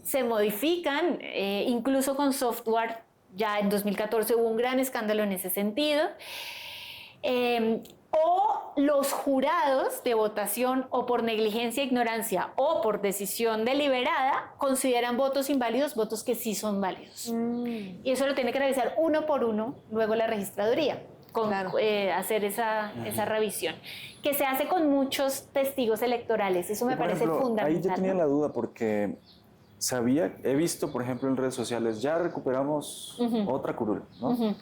se modifican, incluso con software. Ya en 2014 hubo un gran escándalo en ese sentido. O los jurados de votación o por negligencia, ignorancia o por decisión deliberada consideran votos inválidos, votos que sí son válidos. Y eso lo tiene que revisar uno por uno luego la registraduría. Hacer esa revisión, que se hace con muchos testigos electorales. Eso me parece fundamental. Ahí yo tenía la duda porque he visto, por ejemplo, en redes sociales, ya recuperamos otra curul, ¿no?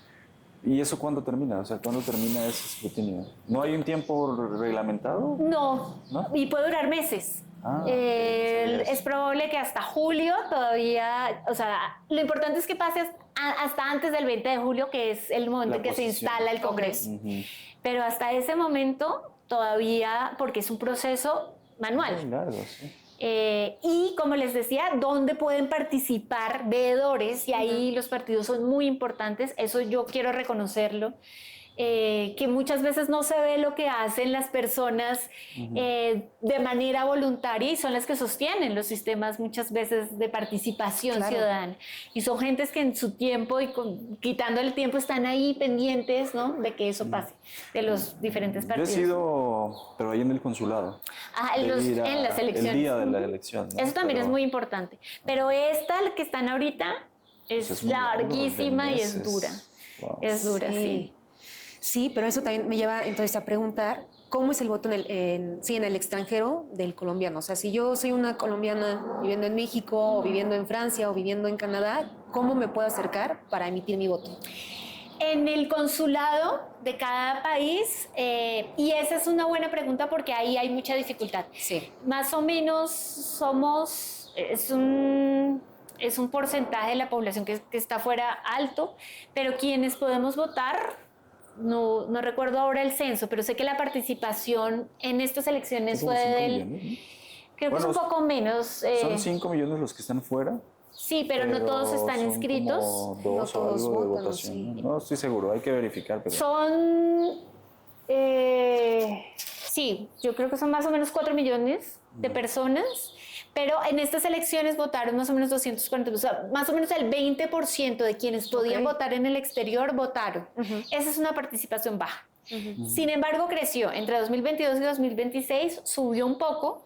¿Y eso cuándo termina? O sea, ¿cuándo termina ese escrutinio? ¿No hay un tiempo reglamentado? No, y puede durar meses. Es probable que hasta julio todavía, o sea, lo importante es que pase hasta antes del 20 de julio, que es el momento en que se instala el Congreso. Pero hasta ese momento todavía, porque es un proceso manual. Muy largo, sí. Y como les decía, ¿dónde pueden participar veedores? Y ahí los partidos son muy importantes, eso yo quiero reconocerlo. Que muchas veces no se ve lo que hacen las personas de manera voluntaria y son las que sostienen los sistemas muchas veces de participación ciudadana. Y son gentes que en su tiempo y quitando el tiempo están ahí pendientes, ¿no?, de que eso pase, de los diferentes partidos. Yo he sido, pero ahí en el consulado. En las elecciones. El día de la elección, ¿no? Eso también es muy importante. Pero esta, la que están ahorita, es larguísima y es dura. Wow. Es dura, sí. Sí, pero eso también me lleva entonces a preguntar cómo es el voto en el extranjero del colombiano. O sea, si yo soy una colombiana viviendo en México o viviendo en Francia o viviendo en Canadá, ¿cómo me puedo acercar para emitir mi voto? En el consulado de cada país, y esa es una buena pregunta porque ahí hay mucha dificultad. Sí. Más o menos es un porcentaje de la población que está fuera alto, pero quienes podemos votar, no recuerdo ahora el censo, pero sé que la participación en estas elecciones fue Creo que es un poco menos. Son 5 millones los que están fuera. Sí, pero no todos están son inscritos. Como No dos o todos algo de votan, votación. sí. No estoy seguro, hay que verificar. Pero... Son, sí, yo creo que son más o menos 4 millones de personas, pero en estas elecciones votaron más o menos 240, o sea, más o menos el 20% de quienes podían votar en el exterior votaron. Esa es una participación baja. Sin embargo, creció entre 2022 y 2026, subió un poco,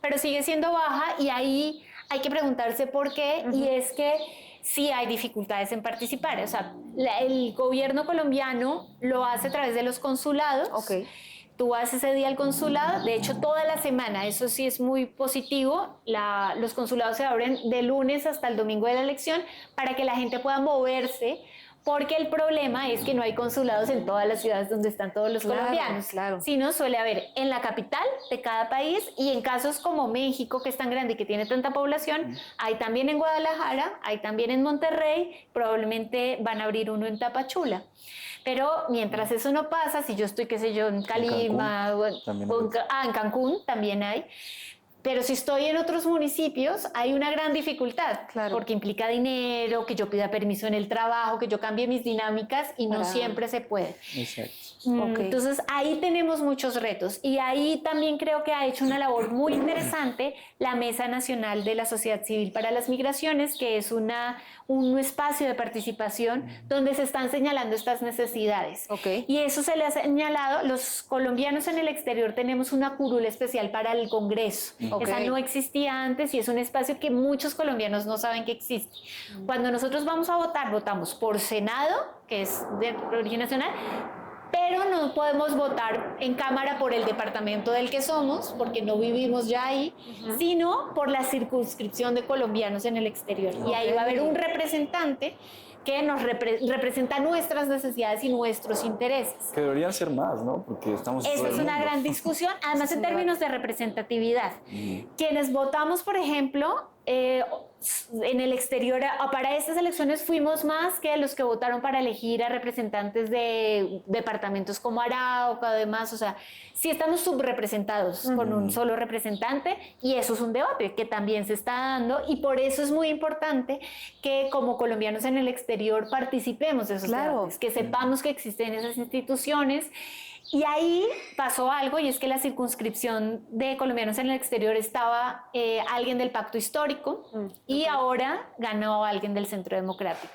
pero sigue siendo baja y ahí hay que preguntarse por qué, y es que sí hay dificultades en participar. O sea, el gobierno colombiano lo hace a través de los consulados. Tú vas ese día al consulado, de hecho toda la semana, eso sí es muy positivo, los consulados se abren de lunes hasta el domingo de la elección para que la gente pueda moverse, porque el problema es que no hay consulados en todas las ciudades donde están todos los colombianos, sino suele haber en la capital de cada país, y en casos como México, que es tan grande y que tiene tanta población, hay también en Guadalajara, hay también en Monterrey, probablemente van a abrir uno en Tapachula. Pero mientras eso no pasa, si yo estoy, qué sé yo, en Calima, en Cancún también hay. Pero si estoy en otros municipios, hay una gran dificultad, porque implica dinero, que yo pida permiso en el trabajo, que yo cambie mis dinámicas, y no siempre se puede. Exacto. Entonces ahí tenemos muchos retos, y ahí también creo que ha hecho una labor muy interesante la Mesa Nacional de la Sociedad Civil para las Migraciones, que es un espacio de participación donde se están señalando estas necesidades. Y eso se le ha señalado, los colombianos en el exterior tenemos una curul especial para el Congreso. Esa no existía antes, y es un espacio que muchos colombianos no saben que existe. Cuando nosotros vamos a votar, votamos por Senado, que es de origen nacional, pero no podemos votar en Cámara por el departamento del que somos, porque no vivimos ya ahí, sino por la circunscripción de colombianos en el exterior. Y ahí va a haber un representante que nos representa nuestras necesidades y nuestros intereses. Que deberían ser más, ¿no? Porque estamos... Esa es una gran discusión, además en términos de representatividad. Quienes votamos, por ejemplo, en el exterior, para estas elecciones fuimos más que los que votaron para elegir a representantes de departamentos como Arauca, además, o sea, sí estamos subrepresentados con un solo representante, y eso es un debate que también se está dando, y por eso es muy importante que como colombianos en el exterior participemos de esos debates, que sepamos que existen esas instituciones. Y ahí pasó algo, y es que la circunscripción de colombianos en el exterior estaba alguien del Pacto Histórico, y ahora ganó alguien del Centro Democrático.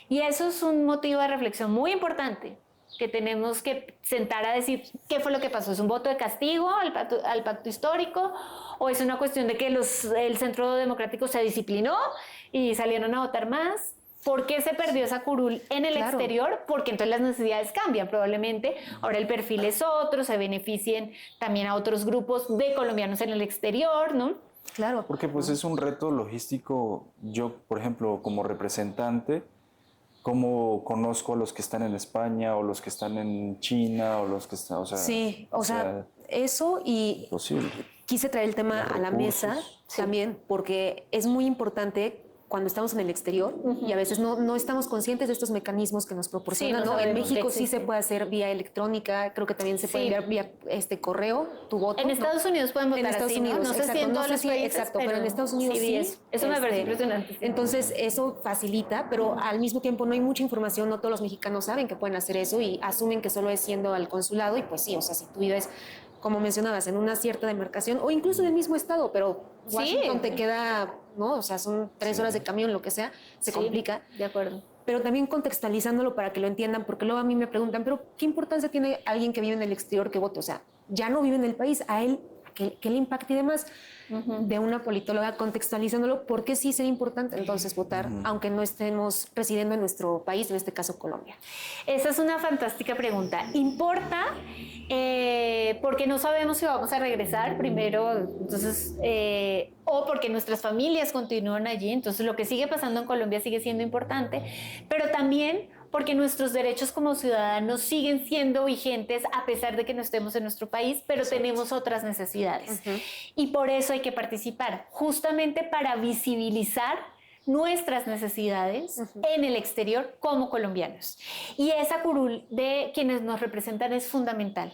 Y eso es un motivo de reflexión muy importante, que tenemos que sentar a decir qué fue lo que pasó. ¿Es un voto de castigo al pacto histórico, o es una cuestión de que el Centro Democrático se disciplinó y salieron a votar más? ¿Por qué se perdió esa curul en el exterior? Porque entonces las necesidades cambian probablemente. Ahora el perfil es otro, se beneficien también a otros grupos de colombianos en el exterior, ¿no? Claro. Porque pues es un reto logístico. Yo, por ejemplo, como representante, ¿cómo conozco a los que están en España, o los que están en China, o los que están, o sea... Sí, o sea, eso, y posible. Quise traer el tema a la mesa también, porque es muy importante cuando estamos en el exterior, y a veces no estamos conscientes de estos mecanismos que nos proporcionan, ¿no? En México sí se puede hacer vía electrónica, creo que también se puede enviar vía correo tu voto. En Estados Unidos pueden votar en Estados así, Unidos, ¿no? No sé si en todos los países, exacto, pero en Estados Unidos sí. Eso me parece impresionante. Entonces eso facilita, pero al mismo tiempo no hay mucha información, no todos los mexicanos saben que pueden hacer eso, y asumen que solo es yendo al consulado, y pues sí, o sea, si tú vives, como mencionabas, en una cierta demarcación, o incluso en el mismo estado, pero Washington te queda, ¿no? O sea, son 3 horas de camión, lo que sea, se complica. De acuerdo. Pero también contextualizándolo para que lo entiendan, porque luego a mí me preguntan, pero ¿qué importancia tiene alguien que vive en el exterior que vote? O sea, ya no vive en el país, a él, ¿qué le impacta y demás? De una politóloga contextualizándolo, ¿por qué sí sería importante entonces votar, aunque no estemos residiendo en nuestro país, en este caso Colombia? Esa es una fantástica pregunta. ¿Importa? Porque no sabemos si vamos a regresar primero, entonces, o porque nuestras familias continúan allí, entonces lo que sigue pasando en Colombia sigue siendo importante, pero también porque nuestros derechos como ciudadanos siguen siendo vigentes a pesar de que no estemos en nuestro país, pero tenemos otras necesidades. Y por eso hay que participar, justamente para visibilizar nuestras necesidades en el exterior como colombianos. Y esa curul de quienes nos representan es fundamental.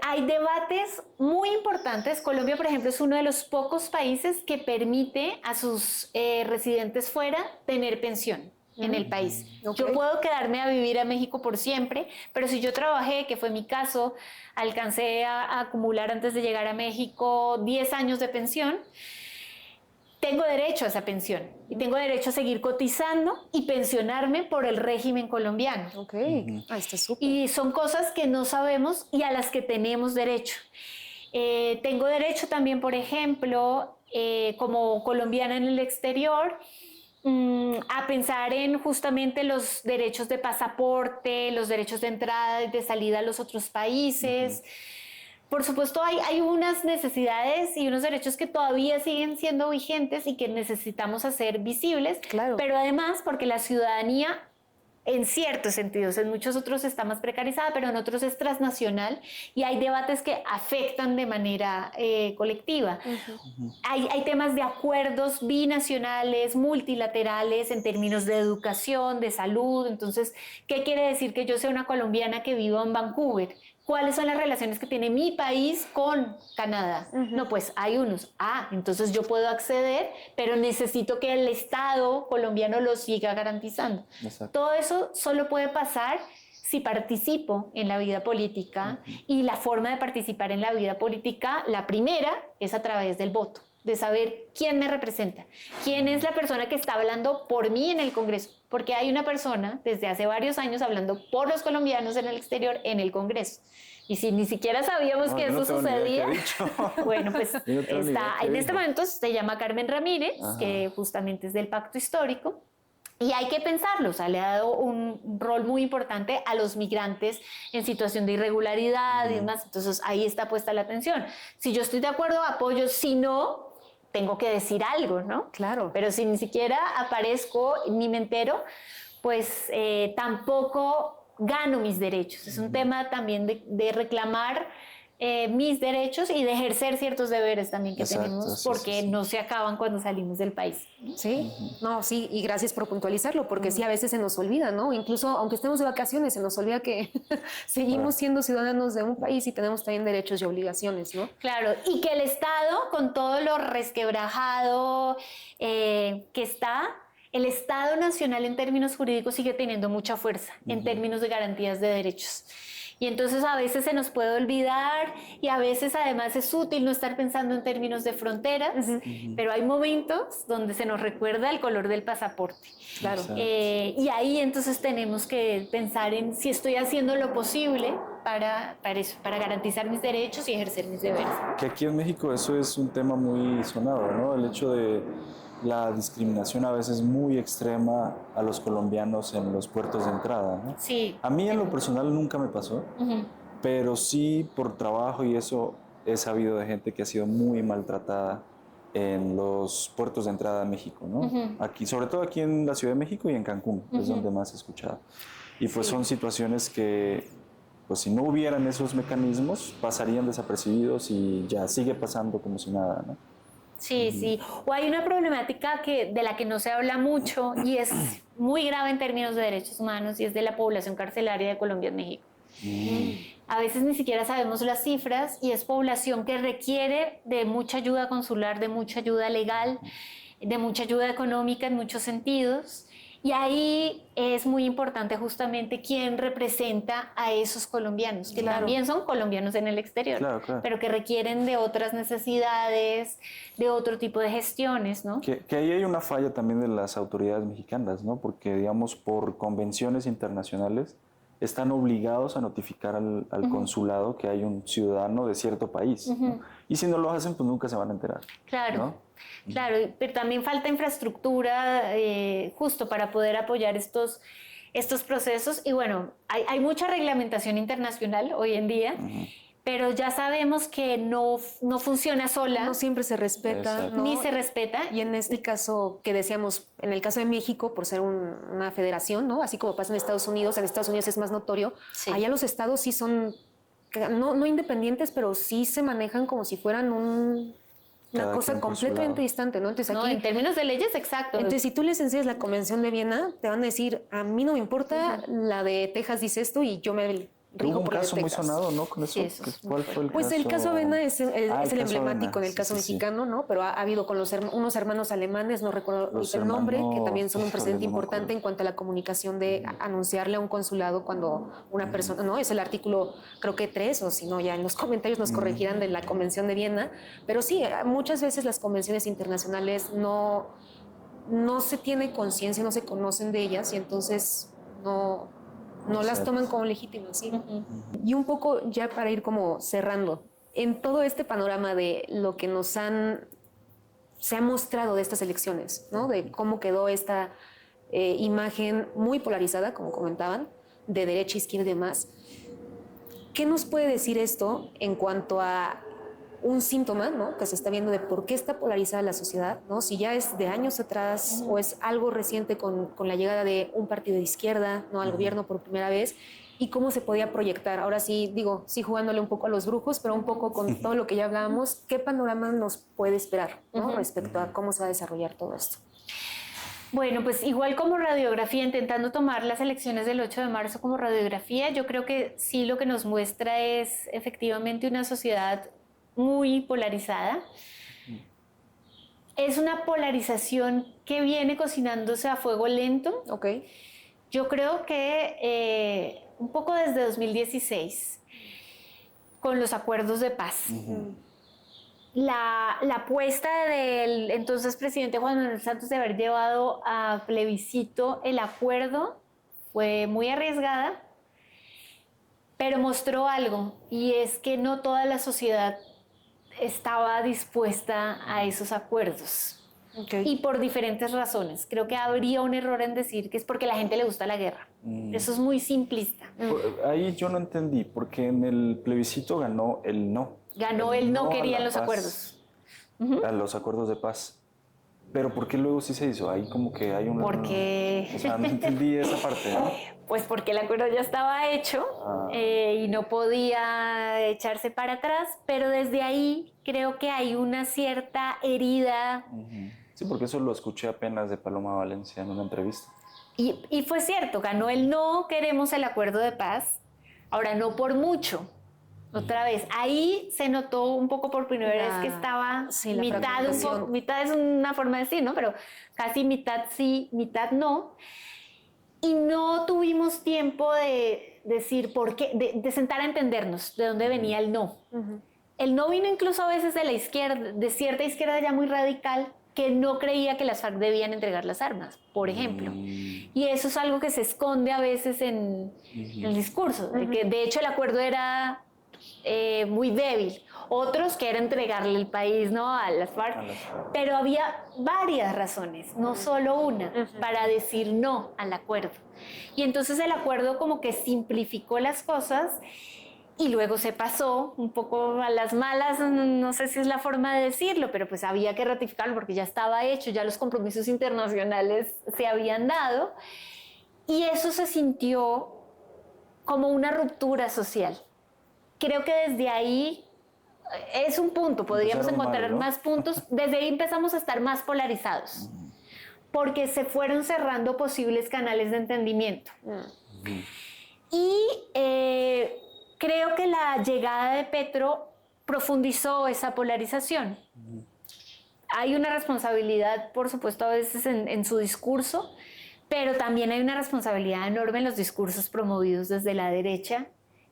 Hay debates muy importantes. Colombia, por ejemplo, es uno de los pocos países que permite a sus residentes fuera tener pensión en el país. Okay. Yo puedo quedarme a vivir a México por siempre, pero si yo trabajé, que fue mi caso, alcancé a acumular antes de llegar a México 10 años de pensión, tengo derecho a esa pensión y tengo derecho a seguir cotizando y pensionarme por el régimen colombiano. Ok, está súper. Y son cosas que no sabemos y a las que tenemos derecho. Tengo derecho también, por ejemplo, como colombiana en el exterior, a pensar en justamente los derechos de pasaporte, los derechos de entrada y de salida a los otros países. Por supuesto, hay unas necesidades y unos derechos que todavía siguen siendo vigentes y que necesitamos hacer visibles, Claro. pero además porque la ciudadanía, en ciertos sentidos, en muchos otros está más precarizada, pero en otros es transnacional y hay debates que afectan de manera colectiva. Hay temas de acuerdos binacionales, multilaterales, en términos de educación, de salud. Entonces, ¿qué quiere decir que yo sea una colombiana que viva en Vancouver? ¿Cuáles son las relaciones que tiene mi país con Canadá? No, pues hay unos. Entonces yo puedo acceder, pero necesito que el Estado colombiano lo siga garantizando. Exacto. Todo eso solo puede pasar si participo en la vida política y la forma de participar en la vida política, la primera es a través del voto, de saber quién me representa, quién es la persona que está hablando por mí en el Congreso, porque hay una persona desde hace varios años hablando por los colombianos en el exterior en el Congreso. Y si ni siquiera sabíamos que eso sucedía, bueno, pues está, en este momento se llama Carmen Ramírez, que justamente es del Pacto Histórico, y hay que pensarlo, o sea, le ha dado un rol muy importante a los migrantes en situación de irregularidad y demás, entonces ahí está puesta la atención. Si yo estoy de acuerdo, apoyo, si no, tengo que decir algo, ¿no? Claro. Pero si ni siquiera aparezco ni me entero, pues tampoco gano mis derechos. Es un tema también de reclamar mis derechos y de ejercer ciertos deberes también que tenemos, porque no se acaban cuando salimos del país. Sí, no, sí, y gracias por puntualizarlo, porque sí, a veces se nos olvida, ¿no? Incluso aunque estemos de vacaciones, se nos olvida que seguimos siendo ciudadanos de un país y tenemos también derechos y obligaciones, ¿no? Claro, y que el Estado, con todo lo resquebrajado que está, el Estado Nacional en términos jurídicos sigue teniendo mucha fuerza en términos de garantías de derechos. Y entonces a veces se nos puede olvidar y a veces además es útil no estar pensando en términos de fronteras, pero hay momentos donde se nos recuerda el color del pasaporte. Claro. Y ahí entonces tenemos que pensar en si estoy haciendo lo posible para eso, para garantizar mis derechos y ejercer mis deberes. Que aquí en México eso es un tema muy sonado, ¿no? El hecho de la discriminación a veces muy extrema a los colombianos en los puertos de entrada, ¿no? Sí. A mí en lo personal nunca me pasó, pero sí por trabajo y eso he sabido de gente que ha sido muy maltratada en los puertos de entrada a México, ¿no? Aquí, sobre todo aquí en la Ciudad de México y en Cancún, es donde más he escuchado. Y pues son situaciones que, pues si no hubieran esos mecanismos, pasarían desapercibidos y ya sigue pasando como si nada, ¿no? Sí, sí. O hay una problemática de la que no se habla mucho y es muy grave en términos de derechos humanos y es de la población carcelaria de Colombia en México. A veces ni siquiera sabemos las cifras y es población que requiere de mucha ayuda consular, de mucha ayuda legal, de mucha ayuda económica en muchos sentidos. Y ahí es muy importante justamente quién representa a esos colombianos, que también son colombianos en el exterior, pero que requieren de otras necesidades, de otro tipo de gestiones, ¿no? Que ahí hay una falla también de las autoridades mexicanas, ¿no? Porque, digamos, por convenciones internacionales están obligados a notificar al consulado que hay un ciudadano de cierto país, ¿no? Y si no lo hacen, pues nunca se van a enterar. Claro. ¿No? Claro, pero también falta infraestructura justo para poder apoyar estos procesos. Y bueno, hay mucha reglamentación internacional hoy en día, pero ya sabemos que no funciona sola. No siempre se respeta, ¿no? Ni se respeta. Y en este caso que decíamos, en el caso de México, por ser una federación, ¿no? Así como pasa en Estados Unidos es más notorio. Sí. Allá los estados sí son, no independientes, pero sí se manejan como si fueran una cosa completamente distante, ¿no? Entonces aquí, en términos de leyes, exacto. Entonces, si tú les enseñas la Convención de Viena, te van a decir, a mí no me importa, la de Texas dice esto y yo me rijo Hubo un por lo de caso muy Texas. sonado, ¿no? Con eso. Sí, eso es ¿Cuál fue el Pues caso? el caso Avena es el el caso emblemático Avena, en el caso sí, sí, sí. mexicano, ¿no? Pero ha habido con unos hermanos alemanes, no recuerdo Los el nombre, que también son un híjole, precedente no me importante acuerdo. en cuanto a la comunicación de anunciarle a un consulado cuando una persona, ¿no? Es el artículo, creo que 3, o si no, ya en los comentarios nos corregirán, de la Convención de Viena. Pero sí, muchas veces las convenciones internacionales no se tiene conciencia, no se conocen de ellas y entonces no las Exacto. toman como legítimas, ¿sí? Y un poco ya para ir como cerrando, en todo este panorama de lo que se ha mostrado de estas elecciones, ¿no? De cómo quedó esta imagen muy polarizada, como comentaban, de derecha, izquierda y demás. ¿Qué nos puede decir esto en cuanto a un síntoma, ¿no? Que se está viendo de por qué está polarizada la sociedad, ¿no? Si ya es de años atrás o es algo reciente con la llegada de un partido de izquierda, ¿no? Al gobierno por primera vez, y cómo se podía proyectar. Ahora sí, digo, sí jugándole un poco a los brujos, pero un poco con todo lo que ya hablábamos, ¿qué panorama nos puede esperar, ¿no? Respecto a cómo se va a desarrollar todo esto? Bueno, pues igual como radiografía, intentando tomar las elecciones del 8 de marzo como radiografía, yo creo que sí lo que nos muestra es efectivamente una sociedad muy polarizada. Es una polarización que viene cocinándose a fuego lento. Ok. Yo creo que un poco desde 2016, con los acuerdos de paz. La apuesta del entonces presidente Juan Manuel Santos de haber llevado a plebiscito el acuerdo fue muy arriesgada, pero mostró algo, y es que no toda la sociedad estaba dispuesta a esos acuerdos. Okay. Y por diferentes razones. Creo que habría un error en decir que es porque a la gente le gusta la guerra. Eso es muy simplista. Ahí yo no entendí, porque en el plebiscito ganó el no. Ganó el no a querían la los paz, acuerdos. A los acuerdos de paz. Pero ¿por qué luego sí se hizo? Ahí como que hay un... Porque... O sea, no entendí esa parte, ¿no? Pues porque el acuerdo ya estaba hecho y no podía echarse para atrás, pero desde ahí creo que hay una cierta herida. Sí, porque eso lo escuché apenas de Paloma Valencia en una entrevista. Y fue cierto, ganó el no queremos el acuerdo de paz, ahora no por mucho. Otra vez, ahí se notó un poco por primera vez que estaba mitad es una forma de decir, ¿no? Pero casi mitad sí, mitad no. Y no tuvimos tiempo de decir por qué, de sentar a entendernos de dónde venía el no. El no vino incluso a veces de la izquierda, de cierta izquierda ya muy radical, que no creía que las FARC debían entregar las armas, por ejemplo. Y eso es algo que se esconde a veces en el discurso, de que de hecho el acuerdo era muy débil. Otros que era entregarle el país, ¿no?, a las FARC. Pero había varias razones, no solo una, para decir no al acuerdo. Y entonces el acuerdo como que simplificó las cosas y luego se pasó un poco a las malas, no sé si es la forma de decirlo, pero pues había que ratificarlo porque ya estaba hecho, ya los compromisos internacionales se habían dado, y eso se sintió como una ruptura social. Creo que desde ahí es un punto, podríamos encontrar más puntos, desde ahí empezamos a estar más polarizados, porque se fueron cerrando posibles canales de entendimiento. Y creo que la llegada de Petro profundizó esa polarización. Hay una responsabilidad, por supuesto, a veces en su discurso, pero también hay una responsabilidad enorme en los discursos promovidos desde la derecha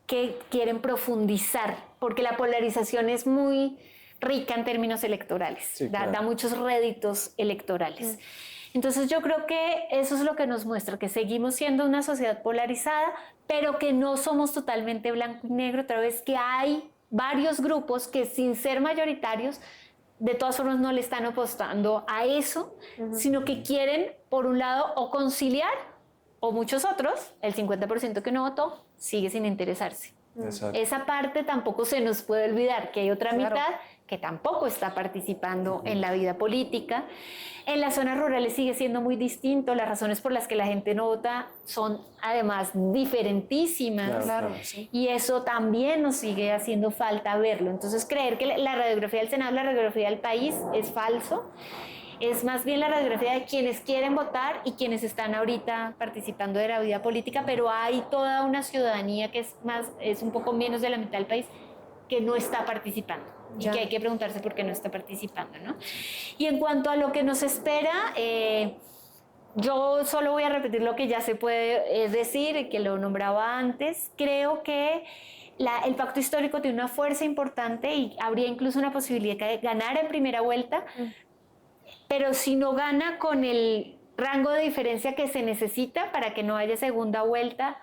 que quieren profundizar, porque la polarización es muy rica en términos electorales, sí, da muchos réditos electorales. Entonces yo creo que eso es lo que nos muestra, que seguimos siendo una sociedad polarizada, pero que no somos totalmente blanco y negro, otra vez que hay varios grupos que sin ser mayoritarios, de todas formas no le están apostando a eso, sino que quieren, por un lado, o conciliar, o muchos otros, el 50% que no votó, sigue sin interesarse. Exacto. Esa parte tampoco se nos puede olvidar, que hay otra mitad que tampoco está participando en la vida política. En las zonas rurales sigue siendo muy distinto, las razones por las que la gente no vota son además diferentísimas, y eso también nos sigue haciendo falta verlo. Entonces creer que la radiografía del Senado, la radiografía del país es falso. es más bien la radiografía de quienes quieren votar y quienes están ahorita participando de la vida política, pero hay toda una ciudadanía que es un poco menos de la mitad del país que no está participando y que hay que preguntarse por qué no está participando, ¿no? Y en cuanto a lo que nos espera, yo solo voy a repetir lo que ya se puede decir, que lo nombraba antes. Creo que el pacto histórico tiene una fuerza importante y habría incluso una posibilidad de ganar en primera vuelta, pero si no gana con el rango de diferencia que se necesita para que no haya segunda vuelta,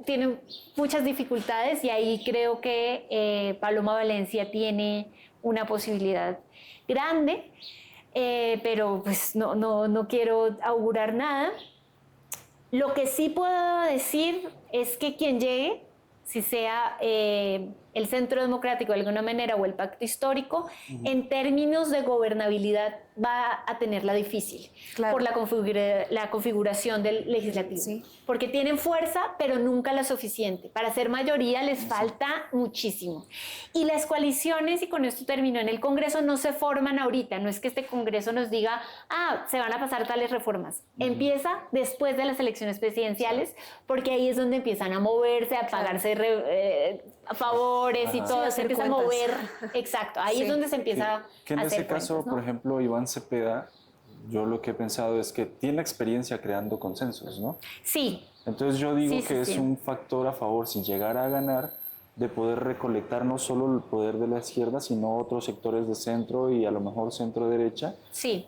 tiene muchas dificultades y ahí creo que Paloma Valencia tiene una posibilidad grande, pero pues no quiero augurar nada. Lo que sí puedo decir es que quien llegue, si sea el Centro Democrático de alguna manera o el Pacto Histórico, en términos de gobernabilidad va a tenerla difícil por la configuración del legislativo. Sí. Porque tienen fuerza, pero nunca la suficiente. Para ser mayoría les falta muchísimo. Y las coaliciones, y con esto termino, en el Congreso no se forman ahorita. No es que este Congreso nos diga, se van a pasar tales reformas. Empieza después de las elecciones presidenciales, porque ahí es donde empiezan a moverse, a pagarse favores y todo, se empieza a mover. Exacto, ahí es donde se empieza a hacer que en ese caso, cuentas, ¿no? por ejemplo, Iván Cepeda, yo lo que he pensado es que tiene experiencia creando consensos, ¿no? Sí. Entonces yo digo que es un factor a favor, si llegara a ganar, de poder recolectar no solo el poder de la izquierda, sino otros sectores de centro y a lo mejor centro-derecha,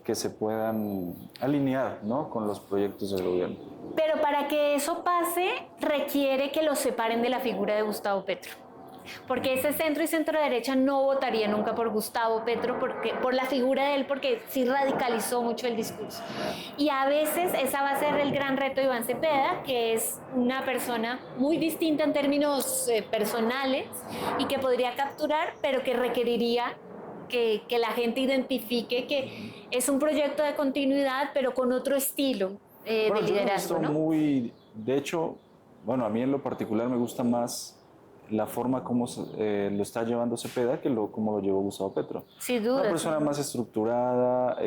que se puedan alinear, ¿no?, con los proyectos del gobierno. Pero para que eso pase, requiere que los separen de la figura de Gustavo Petro. Porque ese centro y centro-derecha no votaría nunca por Gustavo Petro por la figura de él, porque sí radicalizó mucho el discurso. Y a veces esa va a ser el gran reto de Iván Cepeda, que es una persona muy distinta en términos personales y que podría capturar, pero que requeriría que la gente identifique que es un proyecto de continuidad, pero con otro estilo de liderazgo, ¿no? De hecho, bueno, a mí en lo particular me gusta más la forma como lo está llevando Cepeda que como lo llevó Gustavo Petro. Sin duda. Una persona más estructurada,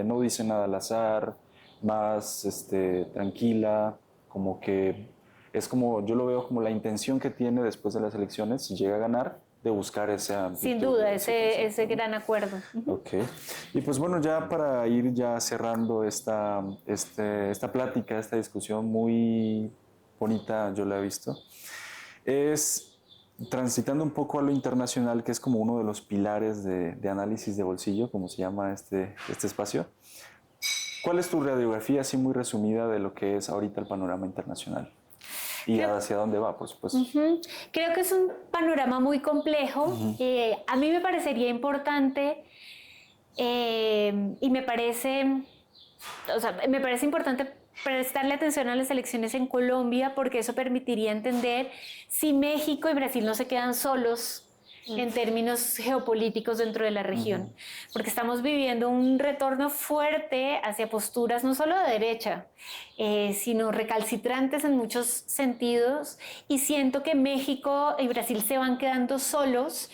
no dice nada al azar, más tranquila, como que es como, yo lo veo como la intención que tiene después de las elecciones, si llega a ganar, de buscar ese ámbito. Sin duda, ese gran acuerdo. Ok. Y pues bueno, ya para ir ya cerrando esta plática, esta discusión muy bonita, yo la he visto, es transitando un poco a lo internacional, que es como uno de los pilares de análisis de bolsillo, como se llama este espacio. ¿Cuál es tu radiografía, así muy resumida, de lo que es ahorita el panorama internacional? Y hacia dónde va, por supuesto. Creo que es un panorama muy complejo. A mí me parecería importante y me parece importante prestarle atención a las elecciones en Colombia, porque eso permitiría entender si México y Brasil no se quedan solos en términos geopolíticos dentro de la región, porque estamos viviendo un retorno fuerte hacia posturas no solo de derecha, sino recalcitrantes en muchos sentidos, y siento que México y Brasil se van quedando solos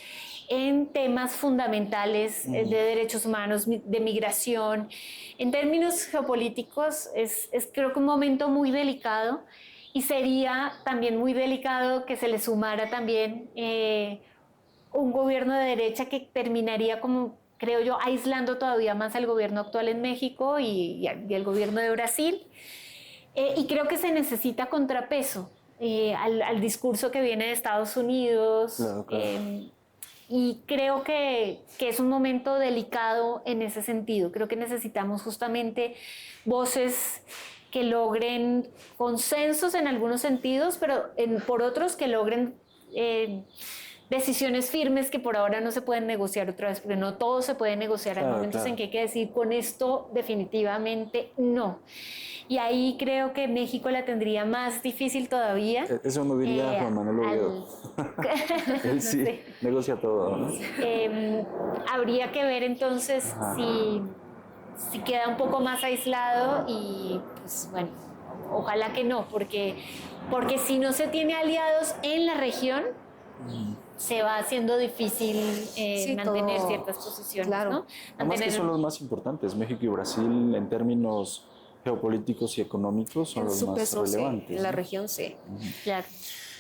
en temas fundamentales de derechos humanos, de migración. En términos geopolíticos es creo que un momento muy delicado, y sería también muy delicado que se le sumara también un gobierno de derecha que terminaría, como creo yo, aislando todavía más al gobierno actual en México y al gobierno de Brasil. Y creo que se necesita contrapeso al discurso que viene de Estados Unidos. Claro. Y creo que es un momento delicado en ese sentido. Creo que necesitamos justamente voces que logren consensos en algunos sentidos, pero por otros que logren decisiones firmes que por ahora no se pueden negociar otra vez, porque no todo se puede negociar. Hay momentos en que hay que decir, con esto definitivamente no. Y ahí creo que México la tendría más difícil todavía. Eso no diría Juan Manuel Oviedo. Él sí, negocia todo, ¿no? Habría que ver entonces si queda un poco más aislado, y pues bueno, ojalá que no, porque si no se tiene aliados en la región, se va haciendo difícil mantener todo. ciertas posiciones, Claro. ¿no? Además que son los más importantes. México y Brasil en términos geopolíticos y económicos son En los su más peso, sí, relevantes. en la ¿no? región, sí. Claro.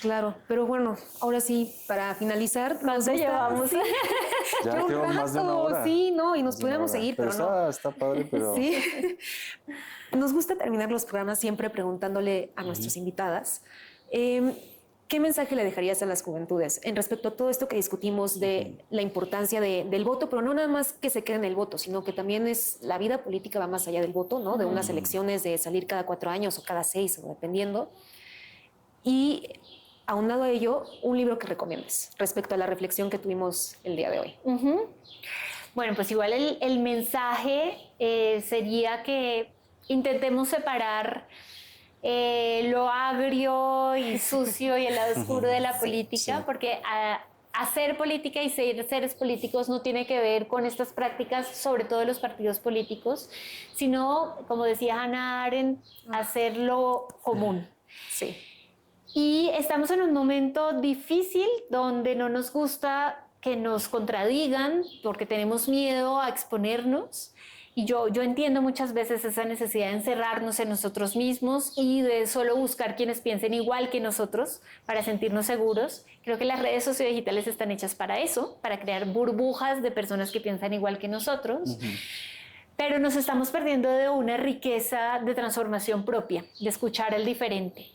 Claro, pero bueno, ahora sí, para finalizar, ¿Cuánto llevamos? Sí, Ya quedó más de una hora. sí, no, y nos Más de una pudiéramos hora. seguir, pero pero no. está padre, pero Sí. Nos gusta terminar los programas siempre preguntándole a nuestras invitadas, ¿qué mensaje le dejarías a las juventudes en respecto a todo esto que discutimos de la importancia del voto, pero no nada más que se quede en el voto, sino que también es la vida política va más allá del voto, ¿no? De unas elecciones, de salir cada 4 años o cada 6, o dependiendo. Y aunado a ello, un libro que recomiendes respecto a la reflexión que tuvimos el día de hoy. Bueno, pues igual el mensaje sería que intentemos separar lo agrio y sucio y el lado oscuro de la política, sí. porque hacer política y ser seres políticos no tiene que ver con estas prácticas, sobre todo de los partidos políticos, sino, como decía Hannah Arendt, hacerlo común. Sí. Y estamos en un momento difícil donde no nos gusta que nos contradigan porque tenemos miedo a exponernos. Y yo entiendo muchas veces esa necesidad de encerrarnos en nosotros mismos y de solo buscar quienes piensen igual que nosotros para sentirnos seguros. Creo que las redes sociodigitales están hechas para eso, para crear burbujas de personas que piensan igual que nosotros. Pero nos estamos perdiendo de una riqueza de transformación propia, de escuchar al diferente.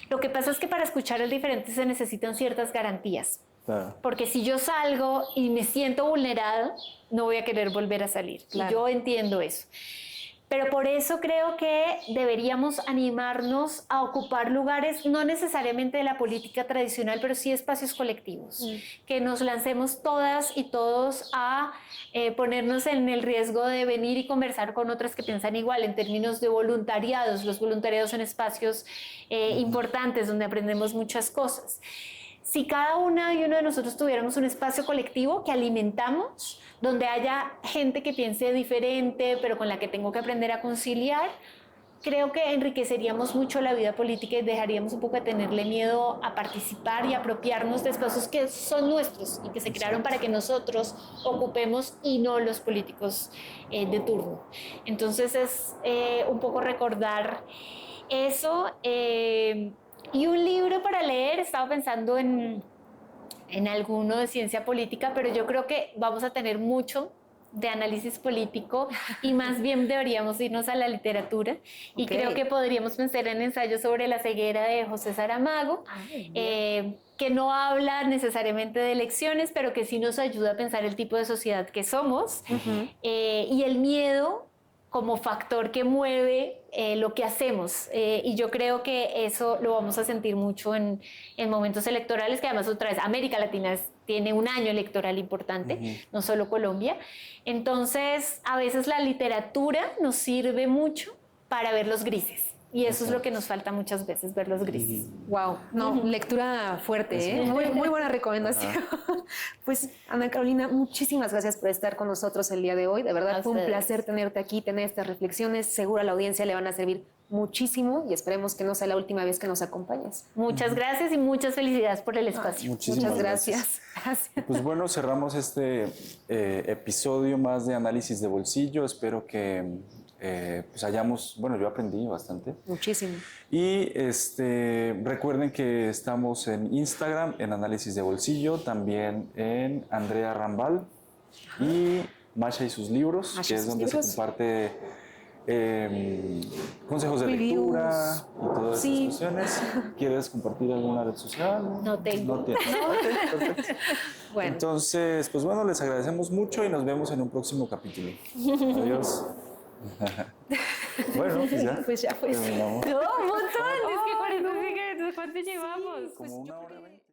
Lo que pasa es que para escuchar al diferente se necesitan ciertas garantías. Claro. Porque si yo salgo y me siento vulnerada, no voy a querer volver a salir. Claro. Y yo entiendo eso. Pero por eso creo que deberíamos animarnos a ocupar lugares, no necesariamente de la política tradicional, pero sí espacios colectivos. Que nos lancemos todas y todos a ponernos en el riesgo de venir y conversar con otras que piensan igual en términos de voluntariados. Los voluntariados son espacios importantes donde aprendemos muchas cosas. Si cada una y uno de nosotros tuviéramos un espacio colectivo que alimentamos, donde haya gente que piense diferente, pero con la que tengo que aprender a conciliar, creo que enriqueceríamos mucho la vida política y dejaríamos un poco de tenerle miedo a participar y apropiarnos de espacios que son nuestros y que se crearon para que nosotros ocupemos y no los políticos de turno. Entonces es un poco recordar eso. Y un libro para leer, estaba pensando en alguno de ciencia política, pero yo creo que vamos a tener mucho de análisis político y más bien deberíamos irnos a la literatura. Y creo que podríamos pensar en ensayos sobre la ceguera de José Saramago, que no habla necesariamente de elecciones, pero que sí nos ayuda a pensar el tipo de sociedad que somos y el miedo como factor que mueve lo que hacemos. Y yo creo que eso lo vamos a sentir mucho en momentos electorales, que además otra vez América Latina tiene un año electoral importante, no solo Colombia. Entonces, a veces la literatura nos sirve mucho para ver los grises. Y eso es lo que nos falta muchas veces, ver los grises. Wow, no, lectura fuerte, ¿eh? Muy buena recomendación. Pues, Ana Carolina, muchísimas gracias por estar con nosotros el día de hoy. De verdad, fue un placer tenerte aquí, tener estas reflexiones. Seguro a la audiencia le van a servir muchísimo y esperemos que no sea la última vez que nos acompañes. Muchas gracias y muchas felicidades por el espacio. Muchas gracias. Pues bueno, cerramos este episodio más de Análisis de Bolsillo. Espero que pues yo aprendí bastante. Muchísimo. Y recuerden que estamos en Instagram, en Análisis de Bolsillo, también en Andrea Rambal y Masha y sus libros, que es donde se comparte consejos de lectura y todas esas cuestiones. ¿Quieres compartir alguna red social? No tengo. No tienes. Ok, perfecto. Bueno. Entonces, pues bueno, les agradecemos mucho y nos vemos en un próximo capítulo. Adiós. Bueno, pues ya. Pues. Terminamos. No, un montón. Es que 45 minutos, ¿cuánto llevamos? Como 1 hora 20.